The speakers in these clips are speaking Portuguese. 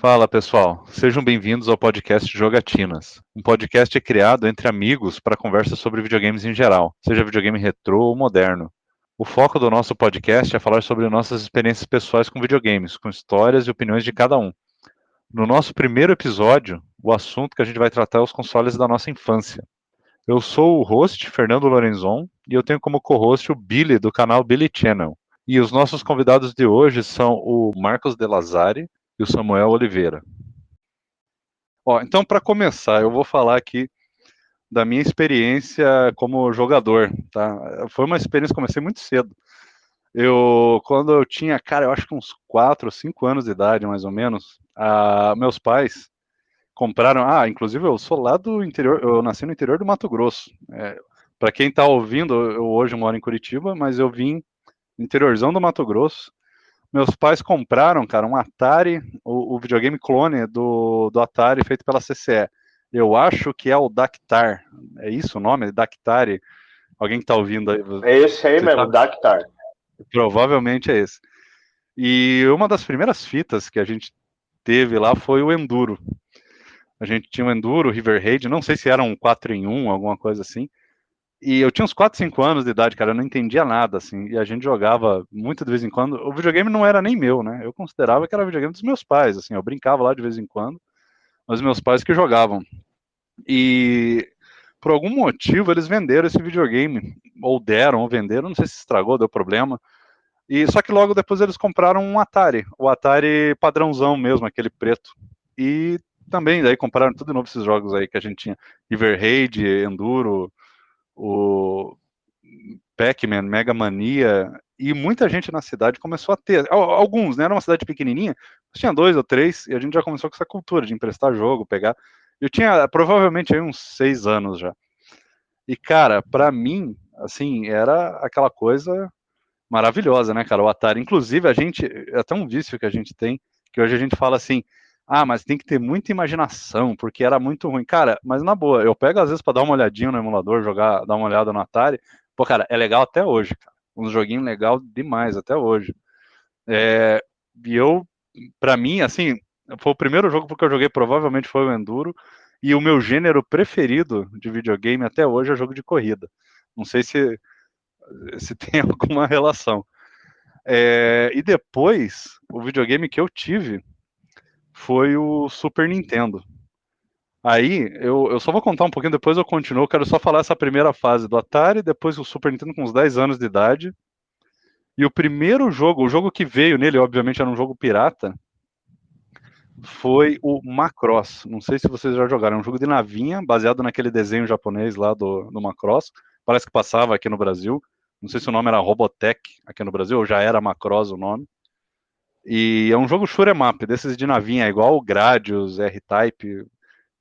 Fala pessoal, sejam bem-vindos ao podcast Jogatinas. Um podcast criado entre amigos para conversa sobre videogames em geral, seja videogame retrô ou moderno. O foco do nosso podcast é falar sobre nossas experiências pessoais com videogames, com histórias e opiniões de cada um. No nosso primeiro episódio, o assunto que a gente vai tratar é os consoles da nossa infância. Eu sou o host, Fernando Lorenzon, e eu tenho como co-host o Billy, do canal Billy Channel. E os nossos convidados de hoje são o Marcos De Lazari e o Samuel Oliveira. Então, para começar, eu vou falar aqui da minha experiência como jogador, tá? Foi uma experiência que comecei muito cedo. Quando eu tinha, cara, eu acho que uns 4 ou 5 anos de idade, mais ou menos, meus pais compraram. Inclusive eu sou lá do interior, eu nasci no interior do Mato Grosso. Para quem está ouvindo, eu hoje moro em Curitiba, mas eu vim no interiorzão do Mato Grosso. Meus pais compraram, cara, um Atari, o videogame clone do Atari feito pela CCE. Eu acho que é o Dactar. É isso o nome? Dactari? Alguém que tá ouvindo aí? É esse aí Você mesmo, sabe? Dactar. Provavelmente é esse. E uma das primeiras fitas que a gente teve lá foi o Enduro. A gente tinha o Enduro, o River Raid, não sei se era um 4 em 1, alguma coisa assim. E eu tinha uns 4, 5 anos de idade, cara, eu não entendia nada, assim, e a gente jogava muito de vez em quando. O videogame não era nem meu, né? Eu considerava que era videogame dos meus pais, assim, eu brincava lá de vez em quando, mas meus pais que jogavam. E por algum motivo eles venderam esse videogame, ou deram, ou venderam, não sei se estragou, deu problema. E só que logo depois eles compraram um Atari, o Atari padrãozão mesmo, aquele preto. E também daí compraram tudo de novo esses jogos aí que a gente tinha, River Raid, Enduro, o Pac-Man, Mega Mania, e muita gente na cidade começou a ter, alguns, né, era uma cidade pequenininha, tinha 2 ou 3, e a gente já começou com essa cultura de emprestar jogo, pegar, eu tinha provavelmente aí uns 6 anos já, e cara, pra mim, assim, era aquela coisa maravilhosa, né, cara, o Atari, inclusive a gente, é até um vício que a gente tem, que hoje a gente fala assim, mas tem que ter muita imaginação, porque era muito ruim. Cara, mas na boa, eu pego às vezes pra dar uma olhadinha no emulador, jogar, dar uma olhada no Atari. Pô, cara, é legal até hoje, cara. Um joguinho legal demais até hoje. E pra mim, assim, foi o primeiro jogo que eu joguei, provavelmente foi o Enduro. E o meu gênero preferido de videogame até hoje é jogo de corrida. Não sei se tem alguma relação. E depois, o videogame que eu tive foi o Super Nintendo. Aí, eu só vou contar um pouquinho, depois eu continuo. Eu quero só falar essa primeira fase do Atari, depois o Super Nintendo com uns 10 anos de idade. E o primeiro jogo, o jogo que veio nele, obviamente era um jogo pirata, foi o Macross. Não sei se vocês já jogaram. É um jogo de navinha, baseado naquele desenho japonês lá do Macross. Parece que passava aqui no Brasil. Não sei se o nome era Robotech aqui no Brasil, ou já era Macross o nome. E é um jogo shoot'em up, desses de navinha, igual o Gradius, R-Type.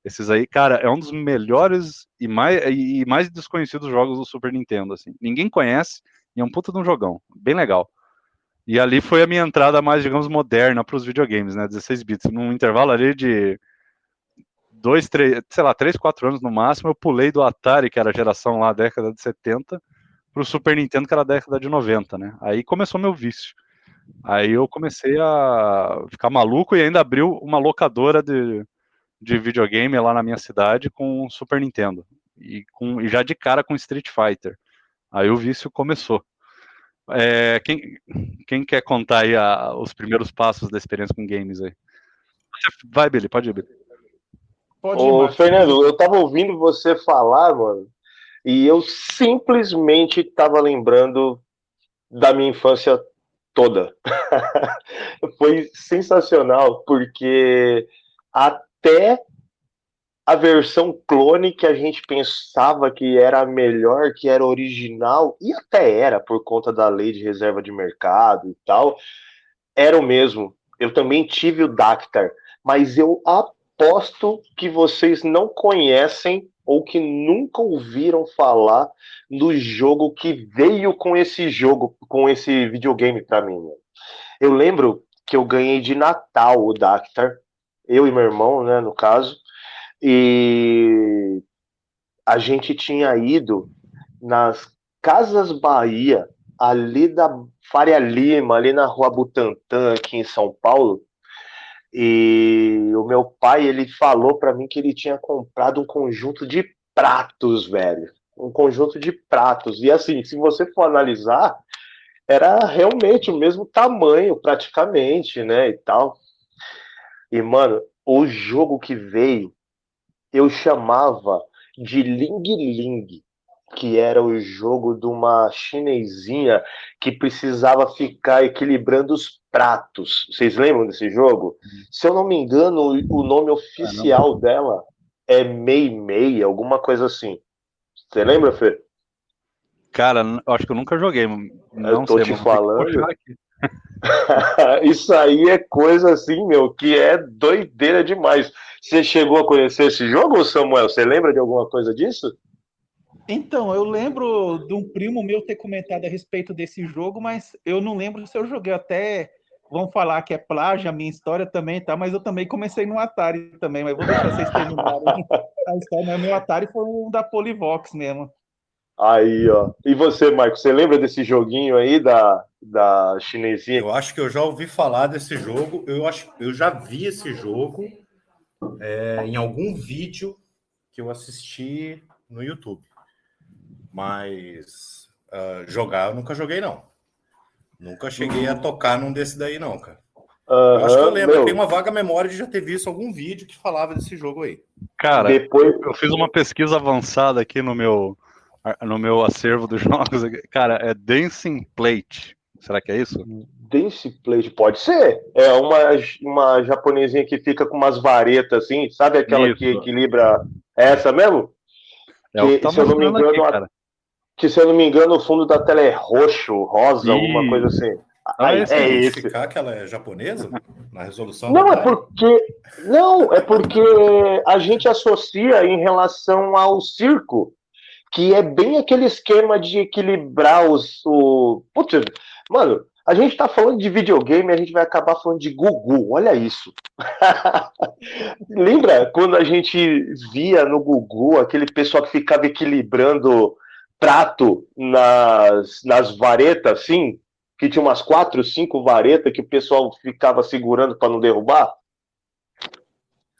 Esses aí, cara, é um dos melhores e mais desconhecidos jogos do Super Nintendo, assim. Ninguém conhece e é um puta de um jogão, bem legal. E ali foi a minha entrada mais, digamos, moderna para os videogames, né, 16 bits. Num intervalo ali de 2, 3, sei lá, 3, 4 anos no máximo, eu pulei do Atari, que era a geração lá, década de 70, pro Super Nintendo, que era a década de 90, né? Aí começou meu vício. Aí eu comecei a ficar maluco e ainda abriu uma locadora de videogame lá na minha cidade com o Super Nintendo. E já de cara com Street Fighter. Aí o vício começou. Quem quer contar aí os primeiros passos da experiência com games aí? Vai, Billy, pode ir, Billy. Pode ir, Ô, Marcos, pode ir. Fernando, eu tava ouvindo você falar, mano, e eu simplesmente tava lembrando da minha infância toda. Foi sensacional, porque até a versão clone que a gente pensava que era a melhor, que era original, e até era por conta da lei de reserva de mercado e tal, era o mesmo. Eu também tive o Dactar, mas eu aposto que vocês não conhecem ou que nunca ouviram falar do jogo que veio com esse jogo, com esse videogame para mim. Eu lembro que eu ganhei de Natal o Dactar, eu e meu irmão, né, no caso, e a gente tinha ido nas Casas Bahia, ali da Faria Lima, ali na Rua Butantã, aqui em São Paulo, E o meu pai, ele falou para mim que ele tinha comprado um conjunto de pratos, velho. Um conjunto de pratos. E assim, se você for analisar, era realmente o mesmo tamanho, praticamente, né? E tal. E, mano, o jogo que veio, eu chamava de Ling Ling, que era o jogo de uma chinesinha que precisava ficar equilibrando os pratos. Vocês lembram desse jogo? Se eu não me engano, o nome Caramba. oficial dela é Mei Mei, alguma coisa assim. Você lembra, Fê? Cara, eu acho que eu nunca joguei, Eu não tô sei, te mas vou ter que falando. puxar aqui. Isso aí é coisa assim, meu, que é doideira demais. Você chegou a conhecer esse jogo, Samuel? Você lembra de alguma coisa disso? Então, eu lembro de um primo meu ter comentado a respeito desse jogo, mas eu não lembro se eu joguei. Até vão falar que é plágio a minha história também, tá? Mas eu também comecei no Atari também, mas vou deixar vocês terminarem a história. Mas meu Atari foi um da Polivox mesmo. Aí, ó. E você, Marco, você lembra desse joguinho aí da chinesinha? Eu acho que eu já ouvi falar desse jogo. Eu já vi esse jogo em algum vídeo que eu assisti no YouTube. Mas jogar eu nunca joguei, não. Nunca cheguei a tocar num desse daí, não, cara. Eu acho que eu Aham, lembro, eu tenho meu. uma vaga memória de já ter visto algum vídeo que falava desse jogo aí. Cara, Depois, eu fiz uma pesquisa avançada aqui no meu acervo dos jogos. Cara, é Dancing Plate. Será que é isso? Dance Plate pode ser. É uma japonesinha que fica com umas varetas assim, sabe aquela que Isso. equilibra essa mesmo? É o que Que tá se eu não me mostrando aqui, engano, cara. que se eu não me engano, o fundo da tela é roxo, rosa, alguma coisa Isso. assim. Então é Aí, Dá esse para é aí. esse. identificar que ela é japonesa na resolução do Não, Atari? é porque a gente associa em relação ao circo, que é bem aquele esquema de equilibrar Putz, mano, a gente tá falando de videogame, a gente vai acabar falando de Gugu, olha isso. Lembra quando a gente via no Gugu aquele pessoal que ficava equilibrando prato nas varetas, assim? Que tinha umas 4, 5 varetas que o pessoal ficava segurando para não derrubar?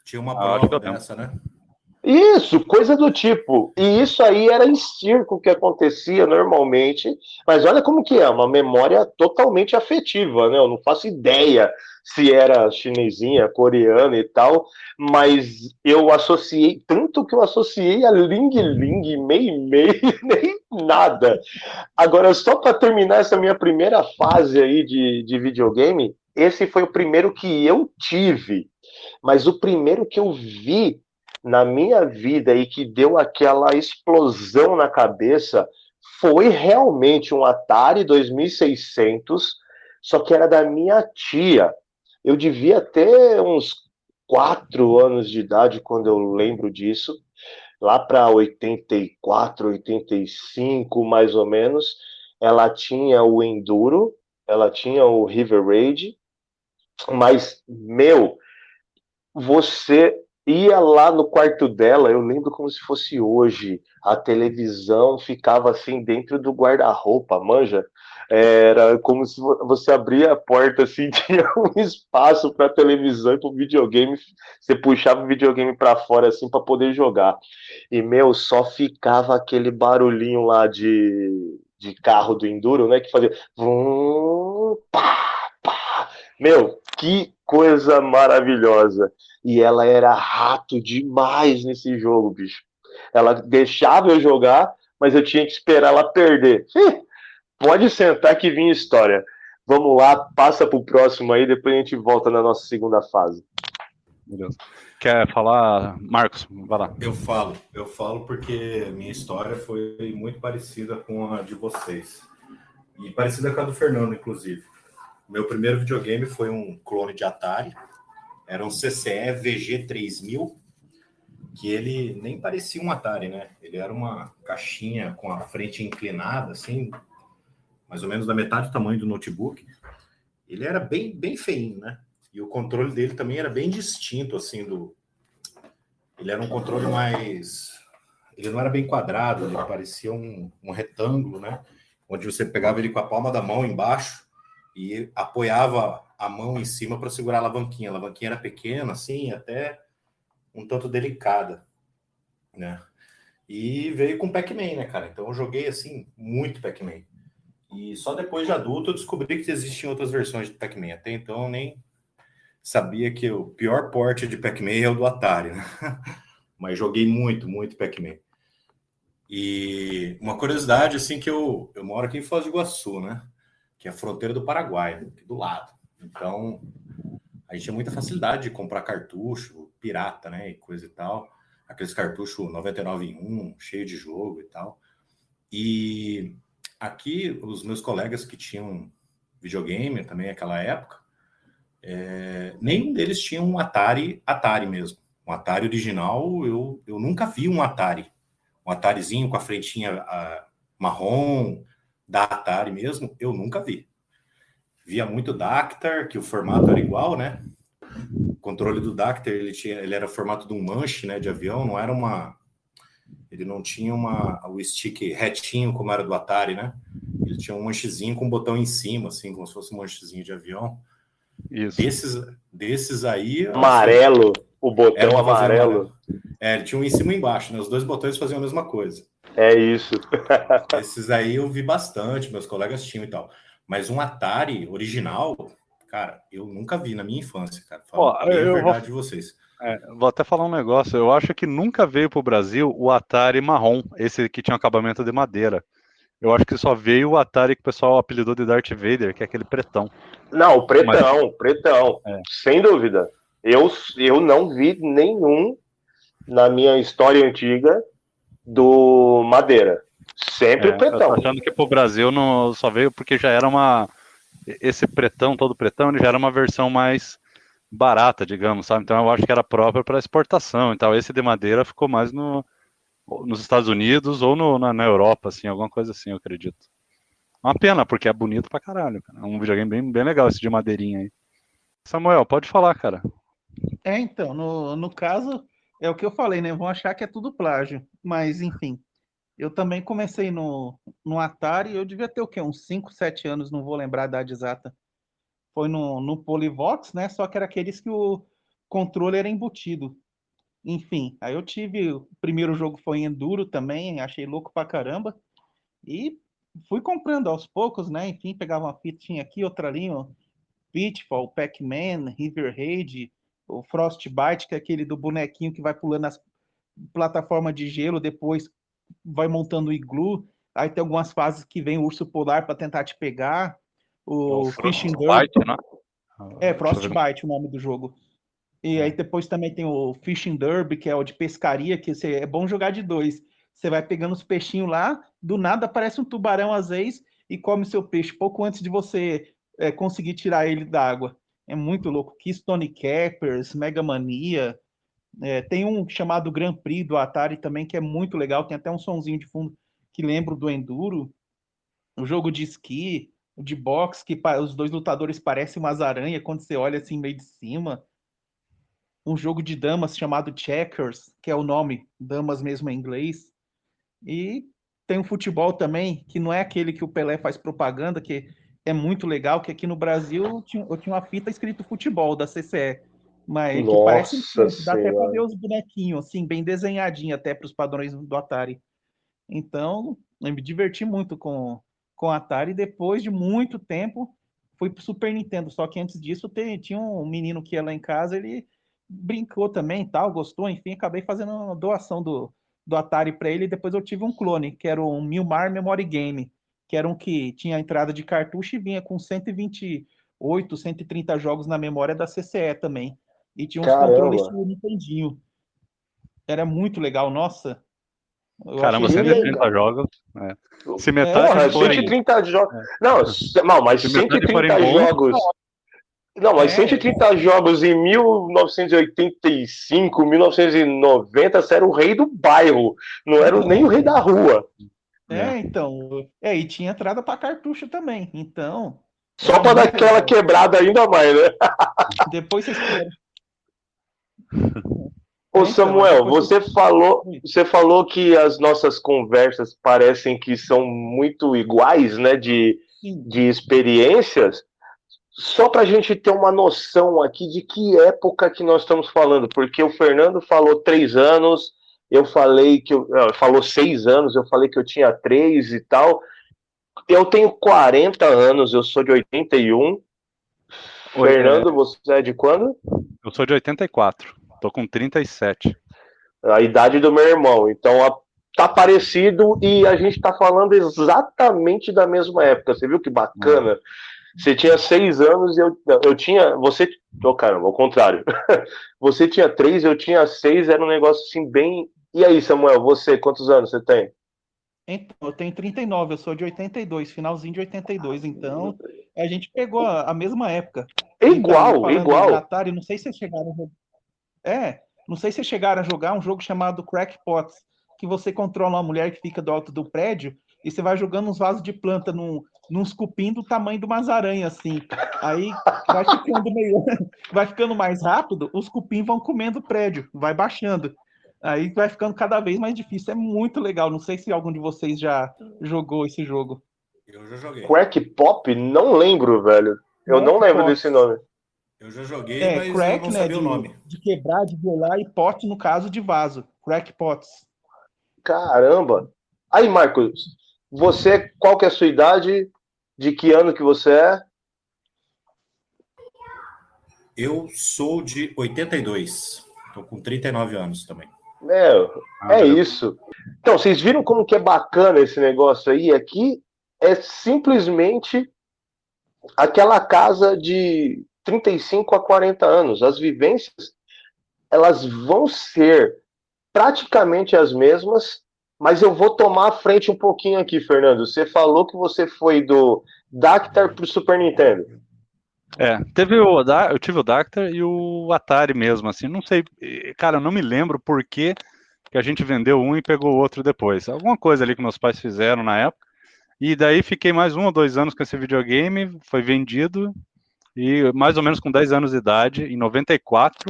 Tinha uma Acho que prova eu lembro. dessa, né? Isso, coisa do tipo. E isso aí era em circo que acontecia normalmente, mas olha como que é, uma memória totalmente afetiva, né? Eu não faço ideia se era chinesinha, coreana e tal, mas eu associei, tanto que eu associei a Ling Ling, Mei Mei, nem nada. Agora, só para terminar essa minha primeira fase aí de videogame, esse foi o primeiro que eu tive, mas o primeiro que eu vi na minha vida e que deu aquela explosão na cabeça foi realmente um Atari 2600, só que era da minha tia. Eu devia ter uns 4 anos de idade quando eu lembro disso, lá para 84, 85, mais ou menos. Ela tinha o Enduro, ela tinha o River Raid, mas, meu, você ia lá no quarto dela, eu lembro como se fosse hoje. A televisão ficava assim dentro do guarda-roupa, manja. Era como se você abria a porta assim, tinha um espaço para televisão e para o videogame. Você puxava o videogame para fora assim para poder jogar. E meu, só ficava aquele barulhinho lá de carro do Enduro, né? Que fazia vum, pá, pá. Meu, que coisa maravilhosa. E ela era rato demais nesse jogo, bicho. Ela deixava eu jogar, mas eu tinha que esperar ela perder. Pode sentar que vinha história. Vamos lá, passa pro próximo aí, depois a gente volta na nossa segunda fase. Beleza. Quer falar, Marcos? Vai lá. Eu falo porque minha história foi muito parecida com a de vocês. E parecida com a do Fernando, inclusive. Meu primeiro videogame foi um clone de Atari. Era um CCE VG3000, que ele nem parecia um Atari, né? Ele era uma caixinha com a frente inclinada, assim, mais ou menos da metade do tamanho do notebook. Ele era bem, bem feinho, né? E o controle dele também era bem distinto, assim, Ele era um controle mais... Ele não era bem quadrado, ele parecia um retângulo, né? Onde você pegava ele com a palma da mão embaixo e apoiava a mão em cima para segurar a alavanquinha. A alavanquinha era pequena, assim, até um tanto delicada, né? E veio com Pac-Man, né, cara? Então eu joguei, assim, muito Pac-Man. E só depois de adulto eu descobri que existiam outras versões de Pac-Man. Até então eu nem sabia que o pior port de Pac-Man é o do Atari, né? Mas joguei muito, muito Pac-Man. E uma curiosidade, assim, que eu moro aqui em Foz do Iguaçu, né? Que é a fronteira do Paraguai, aqui do lado. Então, a gente tinha muita facilidade de comprar cartucho pirata, né? E coisa e tal. Aqueles cartuchos 99 em 1, cheio de jogo e tal. E aqui, os meus colegas que tinham videogame também naquela época, nenhum deles tinha um Atari mesmo. Um Atari original, eu nunca vi um Atari. Um Atarizinho com a frentinha marrom, da Atari mesmo, eu nunca vi. Via muito Dactar, que o formato era igual, né? O controle do Dactar, ele era formato de um manche, né, de avião, não era uma... Ele não tinha o stick retinho como era do Atari, né? Ele tinha um manchezinho com um botão em cima, assim, como se fosse um manchezinho de avião. Isso. Desses aí... Amarelo, o botão amarelo. Ele tinha um em cima e embaixo, né? Os dois botões faziam a mesma coisa. É isso. Esses aí eu vi bastante, meus colegas tinham e tal. Mas um Atari original, cara, eu nunca vi na minha infância, cara. Falo a verdade de vocês. Vou até falar um negócio. Eu acho que nunca veio pro Brasil o Atari marrom, esse que tinha um acabamento de madeira. Eu acho que só veio o Atari que o pessoal apelidou de Darth Vader, que é aquele pretão. Não, o pretão. Sem dúvida. Eu não vi nenhum na minha história antiga do madeira. Sempre pretão. Eu tô achando que pro Brasil não só veio porque já era esse pretão, todo pretão, ele já era uma versão mais barata, digamos, sabe? Então eu acho que era próprio para exportação e tal. Esse de madeira ficou mais nos Estados Unidos ou na Europa, assim, alguma coisa assim, eu acredito. Uma pena, porque é bonito pra caralho, cara. É um videogame bem, bem legal esse de madeirinha aí. Samuel, pode falar, cara. Então, no caso, é o que eu falei, né? Vão achar que é tudo plágio. Mas, enfim, eu também comecei no Atari, eu devia ter o quê? Uns 5, 7 anos, não vou lembrar a idade exata. Foi no Polivox, né? Só que era aqueles que o controle era embutido. Enfim, aí eu tive. O primeiro jogo foi em Enduro também, achei louco pra caramba. E fui comprando aos poucos, né? Enfim, pegava uma fitinha aqui, outra ali, ó. Pitfall, Pac-Man, River Raid, o Frostbite, que é aquele do bonequinho que vai pulando nas plataformas de gelo, depois vai montando o iglu. Aí tem algumas fases que vem o urso polar para tentar te pegar. O Fishing Derby. Né? Frostbite o nome do jogo. E aí depois também tem o Fishing Derby, que é o de pescaria, que é bom jogar de 2. Você vai pegando os peixinhos lá, do nada aparece um tubarão às vezes e come seu peixe pouco antes de você conseguir tirar ele da água. É muito louco. Keystone Cappers, Mega Mania. Tem um chamado Grand Prix do Atari também, que é muito legal. Tem até um sonzinho de fundo que lembra do Enduro. O jogo de esqui, o de boxe, que os dois lutadores parecem umas aranhas quando você olha assim meio de cima. Um jogo de damas chamado Checkers, que é o nome, damas mesmo em inglês. E tem um futebol também, que não é aquele que o Pelé faz propaganda, que é muito legal, que aqui no Brasil eu tinha uma fita escrito futebol da CCE, mas que parece dá até para ver os bonequinhos, assim, bem desenhadinho até para os padrões do Atari. Então, eu me diverti muito com o Atari. Depois de muito tempo, fui pro Super Nintendo. Só que antes disso, tinha um menino que ia lá em casa, ele brincou também, tal, gostou, enfim, acabei fazendo uma doação do Atari para ele. E depois eu tive um clone, que era um Milmar Memory Game, que era um que tinha entrada de cartucho e vinha com 128, 130 jogos na memória da CCE também. E tinha uns controles do Nintendinho. Era muito legal, nossa. Caramba, 130 jogos. Se metade forem... 130 jogos. Não, mas 130 jogos. Não, mas 130 jogos em 1985, 1990, você era o rei do bairro, não era nem o rei da rua. Então. E tinha entrada para cartucho também, então. Só para dar aquela quebrada ainda mais, né? Depois vocês querem. Ô Samuel, você falou que as nossas conversas parecem que são muito iguais, né, de experiências. Só para a gente ter uma noção aqui de que época que nós estamos falando, porque o Fernando falou 3 anos, eu falei que falou 6 anos, eu falei que eu tinha 3 e tal. Eu tenho 40 anos, eu sou de 81. Oi, Fernando, você é de quando? eu sou de 84. Tô com 37. A idade do meu irmão. Então tá parecido e a gente tá falando exatamente da mesma época. Você viu que bacana? Você tinha 6 anos e eu tinha. Você. Oh, caramba, ao contrário. Você tinha 3, eu tinha 6, era um negócio assim bem. E aí, Samuel, você, quantos anos você tem? Então, eu tenho 39, eu sou de 82, finalzinho de 82, então a gente pegou a mesma época. Então, Igual, falando de igual. Atari, não sei se vocês chegaram a jogar. Não sei se vocês chegaram a jogar um jogo chamado Crackpots, que você controla uma mulher que fica do alto do prédio e você vai jogando uns vasos de planta nos cupim do tamanho de umas aranhas, assim. Aí vai ficando meio. Vai ficando mais rápido, os cupim vão comendo o prédio, vai baixando. Aí vai ficando cada vez mais difícil. É muito legal. Não sei se algum de vocês já jogou esse jogo. Eu já joguei. Crack Pop? Não lembro, velho. Eu não lembro desse nome. Eu já joguei, mas crack, eu não sabia o nome. De quebrar, de violar, e pot, no caso, de vaso. Crackpots. Caramba! Aí, Marcos, você, qual que é a sua idade? De que ano que você é? Eu sou de 82. Tô com 39 anos também. É isso. Então, vocês viram como que é bacana esse negócio aí? Aqui é simplesmente aquela casa de 35 a 40 anos. As vivências, elas vão ser praticamente as mesmas, mas eu vou tomar a frente um pouquinho aqui, Fernando. Você falou que você foi do Dactar pro Super Nintendo. Eu tive o Dactar e o Atari mesmo, assim, não sei, cara, eu não me lembro por que a gente vendeu um e pegou o outro depois. Alguma coisa ali que meus pais fizeram na época, e daí fiquei mais 1 ou 2 anos com esse videogame, foi vendido, e mais ou menos com 10 anos de idade, em 94,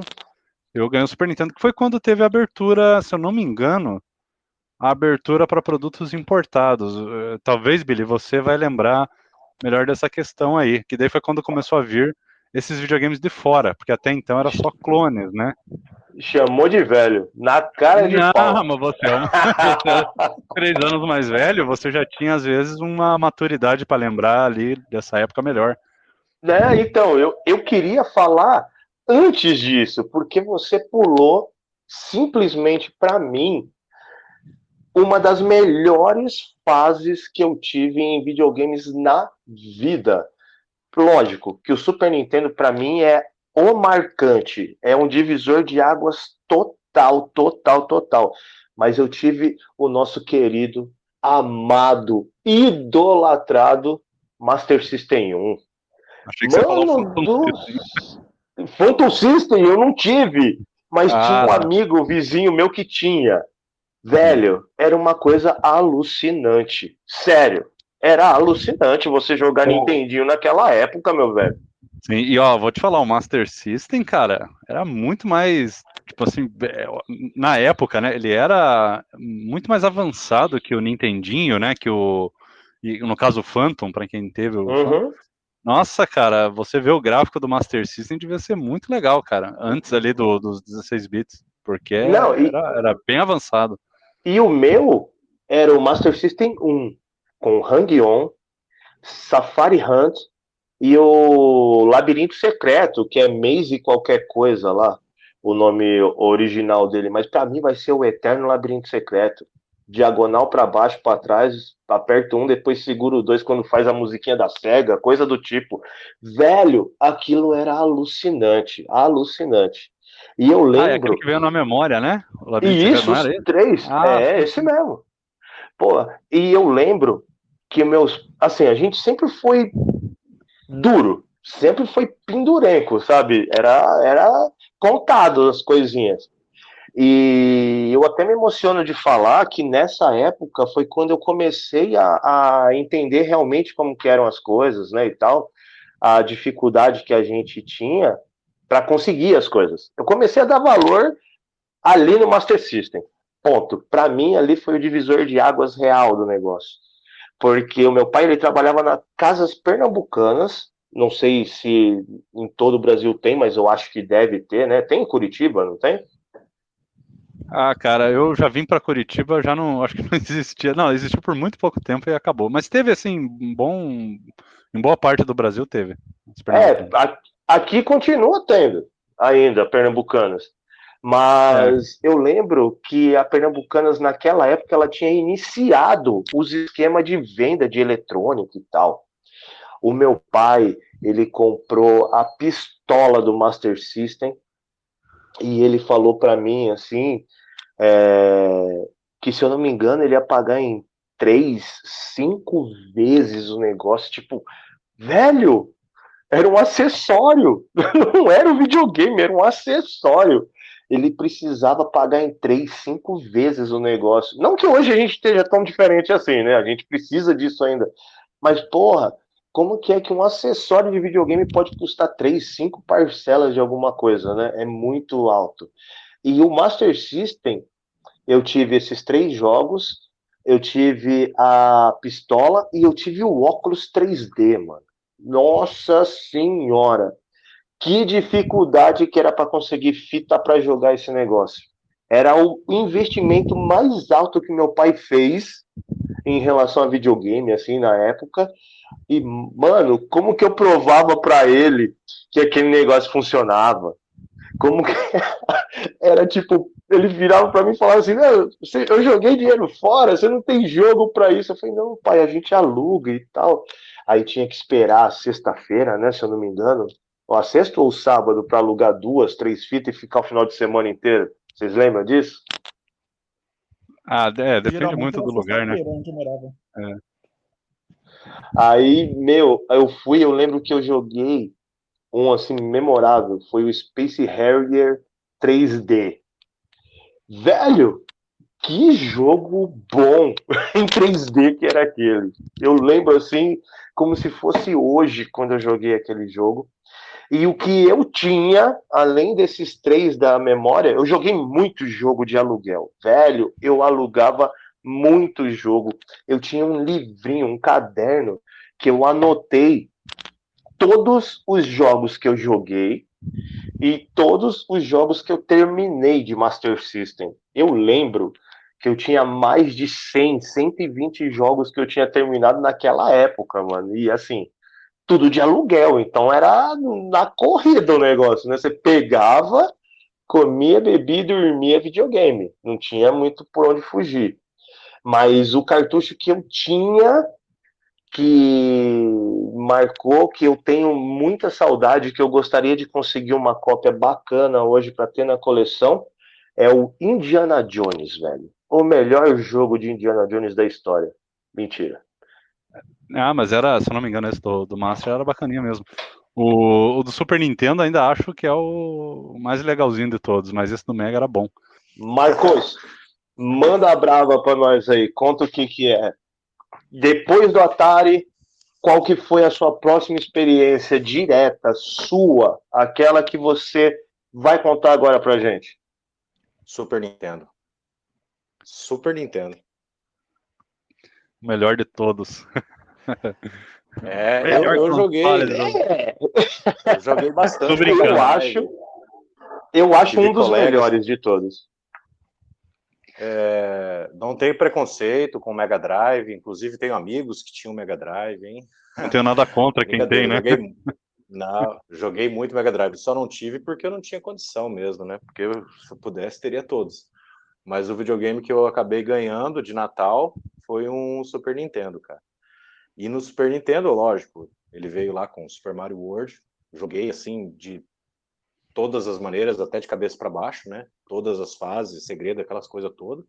eu ganhei o Super Nintendo, que foi quando teve a abertura, se eu não me engano, a abertura para produtos importados. Talvez, Billy, você vai lembrar melhor dessa questão aí, que daí foi quando começou a vir esses videogames de fora, porque até então era só clones, né? Chamou de velho, na cara de pau. Não, mas você é 3 anos mais velho, você já tinha às vezes uma maturidade para lembrar ali dessa época melhor. Né? Então, eu queria falar antes disso, porque você pulou simplesmente para mim uma das melhores fases que eu tive em videogames na vida. Lógico que o Super Nintendo para mim é o marcante, é um divisor de águas total, total, total. Mas eu tive o nosso querido, amado, idolatrado Master System 1. Achei que você falou Phantom System eu não tive, mas tinha um amigo, vizinho meu que tinha. Velho, era uma coisa alucinante. Sério, era alucinante você jogar Nintendinho naquela época, meu velho. Sim, e ó, vou te falar, o Master System, cara, era muito mais, tipo assim, na época, né, ele era muito mais avançado que o Nintendinho, né, no caso o Phantom, pra quem teve o Phantom. Nossa, cara, você vê o gráfico do Master System devia ser muito legal, cara, antes ali dos 16 bits, porque era bem avançado. E o meu era o Master System 1, com Hang-On, Safari Hunt e o Labirinto Secreto, que é Maze qualquer coisa lá, o nome original dele, mas para mim vai ser o Eterno Labirinto Secreto. Diagonal para baixo, para trás, aperta um, depois segura o 2 quando faz a musiquinha da SEGA, coisa do tipo. Velho, aquilo era alucinante, alucinante. E eu lembro... é aquele que veio na memória, né? E isso, os 3, esse mesmo. Pô, e eu lembro que assim, a gente sempre foi duro, sempre foi pendurenco, sabe? Era contado as coisinhas. E eu até me emociono de falar que nessa época foi quando eu comecei a entender realmente como que eram as coisas, né, e tal, a dificuldade que a gente tinha para conseguir as coisas. Eu comecei a dar valor ali no Master System, ponto. Para mim, ali foi o divisor de águas real do negócio. Porque o meu pai, ele trabalhava nas casas pernambucanas Não sei se em todo o Brasil tem, mas eu acho que deve ter, né? Tem em Curitiba, não tem? Ah, cara, eu já vim pra Curitiba, já não, acho que não existia. Não, existiu por muito pouco tempo e acabou. Mas teve, assim, em boa parte do Brasil teve. Os É, pernambucanos. aqui continua tendo ainda Pernambucanas. É, Mas eu lembro que a Pernambucanas, naquela época, ela tinha iniciado os esquemas de venda de eletrônica e tal. O meu pai, ele comprou a pistola do Master System e ele falou para mim, assim, que se eu não me engano, ele ia pagar em 3, 5 vezes o negócio. Tipo, velho, era um acessório, não era um videogame, era um acessório. Ele precisava pagar em 3, 5 vezes o negócio. Não que hoje a gente esteja tão diferente assim, né? A gente precisa disso ainda. Mas, porra, como que é que um acessório de videogame pode custar 3, 5 parcelas de alguma coisa, né? É muito alto. E o Master System, eu tive esses 3 jogos, eu tive a pistola e eu tive o óculos 3D, mano. Nossa senhora, que dificuldade que era para conseguir fita para jogar esse negócio. Era o investimento mais alto que meu pai fez em relação a videogame, assim, na época. E, mano, como que eu provava para ele que aquele negócio funcionava? Como que era tipo, ele virava para mim e falava assim: não, eu joguei dinheiro fora, você não tem jogo para isso. Eu falei: não, pai, a gente aluga e tal. Aí tinha que esperar a sexta-feira, né, se eu não me engano, ou a sexta ou o sábado, para alugar 2, 3 fitas e ficar o final de semana inteiro. Vocês lembram disso? depende Geralmente muito era do lugar, né? sexta-feira onde eu morava. É. Aí, meu, eu lembro que eu joguei um assim memorável, foi o Space Harrier 3D. Velho, que jogo bom em 3D que era aquele. Eu lembro assim, como se fosse hoje, quando eu joguei aquele jogo. E o que eu tinha, além desses 3 da memória, eu joguei muito jogo de aluguel. Velho, eu alugava muito jogo. Eu tinha um livrinho, um caderno, que eu anotei todos os jogos que eu joguei e todos os jogos que eu terminei de Master System. Eu lembro que eu tinha mais de 100, 120 jogos que eu tinha terminado naquela época, mano. E assim, tudo de aluguel, então era na corrida o negócio, né? Você pegava, comia, bebia e dormia videogame. Não tinha muito por onde fugir. Mas o cartucho que eu tinha que marcou, que eu tenho muita saudade, que eu gostaria de conseguir uma cópia bacana hoje para ter na coleção, é o Indiana Jones, velho. O melhor jogo de Indiana Jones da história. Mentira. Ah, mas era, se eu não me engano, esse do Master era bacaninha mesmo. O do Super Nintendo ainda acho que é o mais legalzinho de todos, mas esse do Mega era bom. Marcos, manda a brava para nós aí. Conta o que é. Depois do Atari, qual que foi a sua próxima experiência direta, sua, aquela que você vai contar agora pra gente? Super Nintendo. Super Nintendo. O melhor de todos. Eu, eu joguei. Eu joguei bastante. Tô brincando. Eu acho Tive um dos colegas. melhores de todos. Não tenho preconceito com o Mega Drive, inclusive tenho amigos que tinham Mega Drive, hein? Não tenho nada contra quem tem, né? Joguei muito Mega Drive, só não tive porque eu não tinha condição mesmo, né? Porque se eu pudesse, teria todos. Mas o videogame que eu acabei ganhando de Natal foi um Super Nintendo, cara. E no Super Nintendo, lógico, ele veio lá com Super Mario World. Joguei assim de todas as maneiras, até de cabeça para baixo, né? Todas as fases, segredo, aquelas coisas todas.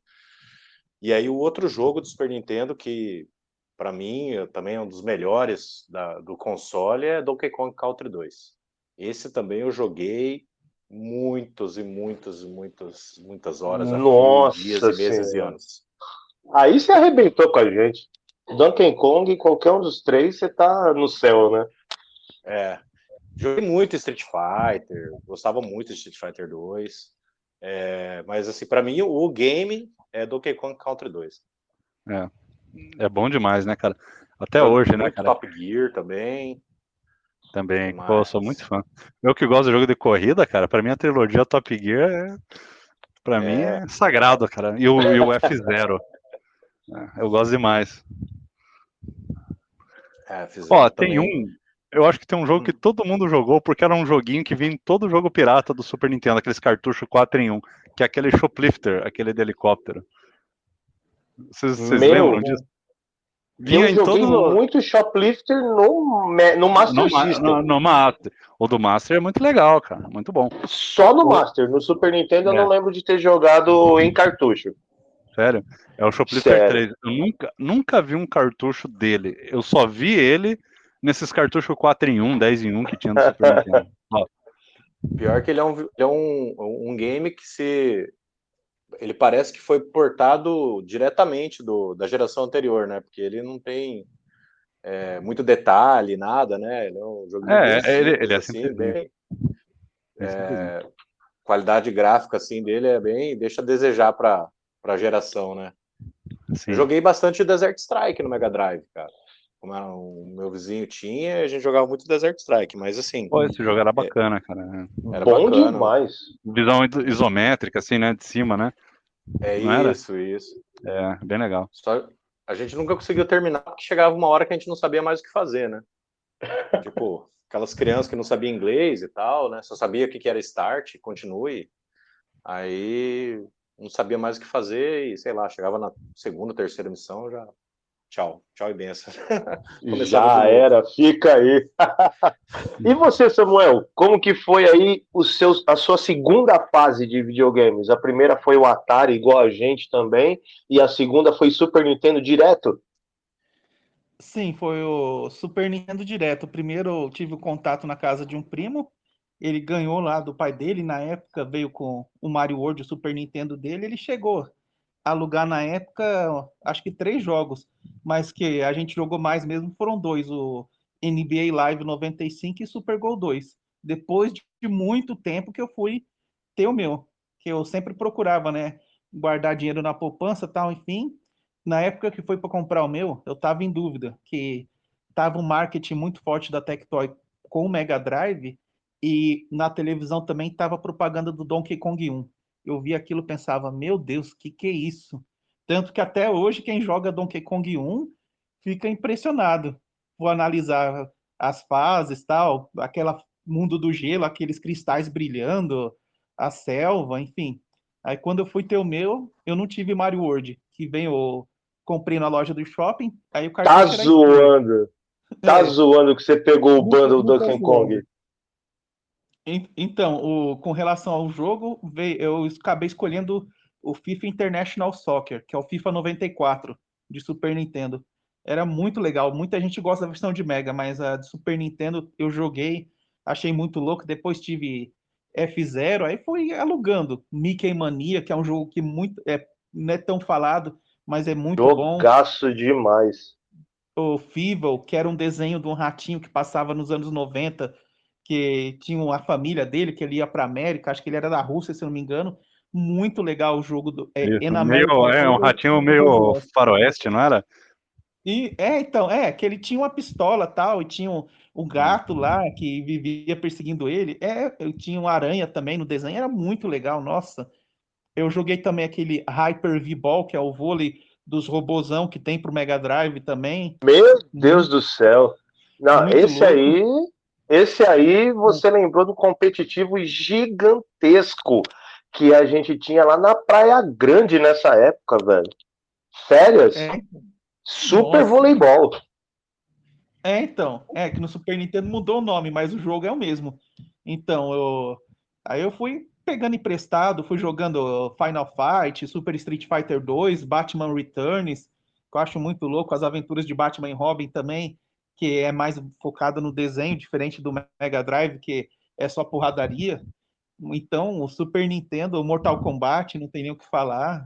E aí o outro jogo do Super Nintendo que para mim também é um dos melhores do console é Donkey Kong Country 2. Esse também eu joguei muitas horas a fio, dias Nossa e meses e senhora. anos. Aí você arrebentou com a gente. Donkey Kong, qualquer um dos 3, você tá no céu, né? Joguei muito Street Fighter, gostava muito de Street Fighter 2. Mas assim, para mim o game é Donkey Kong Country 2. É bom demais, né, cara? Até hoje, né, cara? Top Gear também. Também, Demais. pô, eu sou muito fã. Eu que gosto de jogo de corrida, cara, pra mim a trilogia Top Gear pra mim é sagrado, cara. E o F0. Eu gosto demais. Ó, Fizeram tem também. um. Eu acho que tem um jogo que todo mundo jogou, porque era um joguinho que vinha em todo jogo pirata do Super Nintendo, aqueles cartuchos 4 em 1, que é aquele Shoplifter, aquele de helicóptero. Vocês lembram Meu, disso? eu Vinha em joguei todo. muito Shoplifter no Master System. No Master. O do Master é muito legal, cara. Muito bom. Só no O- Master. No Super Nintendo eu É, não lembro de ter jogado em cartucho. sério. É o Shoplifter Sério. 3. Eu nunca vi um cartucho dele. Eu só vi ele nesses cartuchos 4 em 1, 10 em 1 que tinha no Super Nintendo. Ó, Pior que ele é um game que ele parece que foi portado diretamente da geração anterior, né? Porque ele não tem muito detalhe, nada, né? Ele é um joguinho bem ele simples, é assim, simplesinho. bem É simplesinho. qualidade gráfica assim dele é bem, deixa a desejar para a geração, né? Eu Sim. joguei bastante Desert Strike no Mega Drive, cara. Como o meu vizinho tinha, a gente jogava muito Desert Strike, mas assim, Pô, esse jogo era bacana, cara. era Bom bacana. demais. Visão isométrica, assim, né? De cima, né? É Não era? isso, isso. É, bem legal. Só a gente nunca conseguiu terminar porque chegava uma hora que a gente não sabia mais o que fazer, né? Tipo, aquelas crianças que não sabiam inglês e tal, né? Só sabia o que era start, continue. Aí não sabia mais o que fazer e, sei lá, chegava na segunda, terceira missão, já tchau, tchau e benção. Começava de Já novo. era, fica aí. E você, Samuel, como que foi aí a sua segunda fase de videogames? A primeira foi o Atari, igual a gente também, e a segunda foi Super Nintendo direto? Sim, foi o Super Nintendo direto. Primeiro eu tive o contato na casa de um primo. Ele ganhou lá do pai dele, na época veio com o Mario World, o Super Nintendo dele. Ele chegou a alugar na época, acho que 3 jogos, mas que a gente jogou mais mesmo foram dois, o NBA Live 95 e Super Gol 2. Depois de muito tempo que eu fui ter o meu, que eu sempre procurava, né, guardar dinheiro na poupança, tal, enfim. Na época que foi para comprar o meu, eu estava em dúvida, que tava um marketing muito forte da Tectoy com o Mega Drive e na televisão também tava propaganda do Donkey Kong 1. Eu vi aquilo e pensava, meu Deus, que é isso? Tanto que até hoje quem joga Donkey Kong 1 fica impressionado. Vou analisar as fases, tal, aquela mundo do gelo, aqueles cristais brilhando, a selva, enfim. Aí quando eu fui ter o meu, eu não tive Mario World, que vem o comprei na loja do shopping, aí o Tá cartucho era estranho. zoando. Tá É, zoando que você pegou o não, bundle não tô Donkey Kong. zoando. Então, com relação ao jogo, eu acabei escolhendo o FIFA International Soccer, que é o FIFA 94 de Super Nintendo. Era muito legal. Muita gente gosta da versão de Mega, mas a de Super Nintendo eu joguei, achei muito louco. Depois tive F0, aí fui alugando Mickey Mania, que é um jogo que não é tão falado, mas é muito bom. Jogaço demais. O Fievel, que era um desenho de um ratinho que passava nos anos 90, que tinha a família dele, que ele ia para América, acho que ele era da Rússia, se eu não me engano. Muito legal o jogo do Isso. In American Um Fievel, ratinho eu meio gosto. faroeste, não era? E então, que ele tinha uma pistola tal, e tinha um gato lá que vivia perseguindo ele. Eu tinha uma aranha também no desenho, era muito legal, nossa. Eu joguei também aquele Hyper V-Ball, que é o vôlei dos robozão que tem pro Mega Drive também. Meu Deus Muito, do céu. Não, muito louco. esse aí você lembrou do competitivo gigantesco que a gente tinha lá na Praia Grande nessa época, velho. Férias, É, super nossa. voleibol. Então, que no Super Nintendo mudou o nome, mas o jogo é o mesmo. Então, aí eu fui pegando emprestado, fui jogando Final Fight, Super Street Fighter 2, Batman Returns, que eu acho muito louco, as aventuras de Batman e Robin também, que é mais focada no desenho, diferente do Mega Drive, que é só porradaria. Então, o Super Nintendo, o Mortal Kombat, não tem nem o que falar.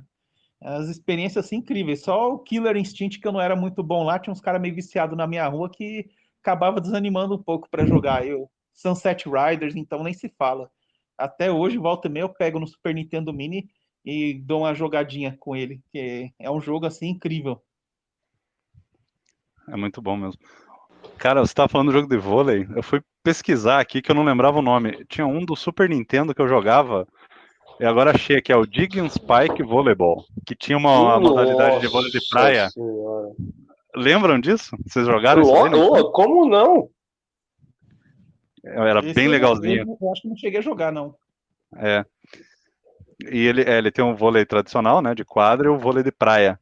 As experiências assim incríveis. Só o Killer Instinct que eu não era muito bom lá, tinha uns caras meio viciados na minha rua que acabava desanimando um pouco para jogar. Eu Sunset Riders, então nem se fala. Até hoje, volta e meia, eu pego no Super Nintendo Mini e dou uma jogadinha com ele, que é um jogo assim incrível. É muito bom mesmo. Cara, você tava falando do jogo de vôlei, eu fui pesquisar aqui que eu não lembrava o nome. Tinha um do Super Nintendo que eu jogava, e agora achei aqui, é o Dig and Spike Volleyball, que tinha uma modalidade de vôlei de Nossa praia. senhora. Lembram disso? Vocês jogaram isso daí? Como não? Era Esse bem legalzinho. eu acho que não cheguei a jogar, não. É. E ele tem um vôlei tradicional, né, de quadra e o vôlei de praia.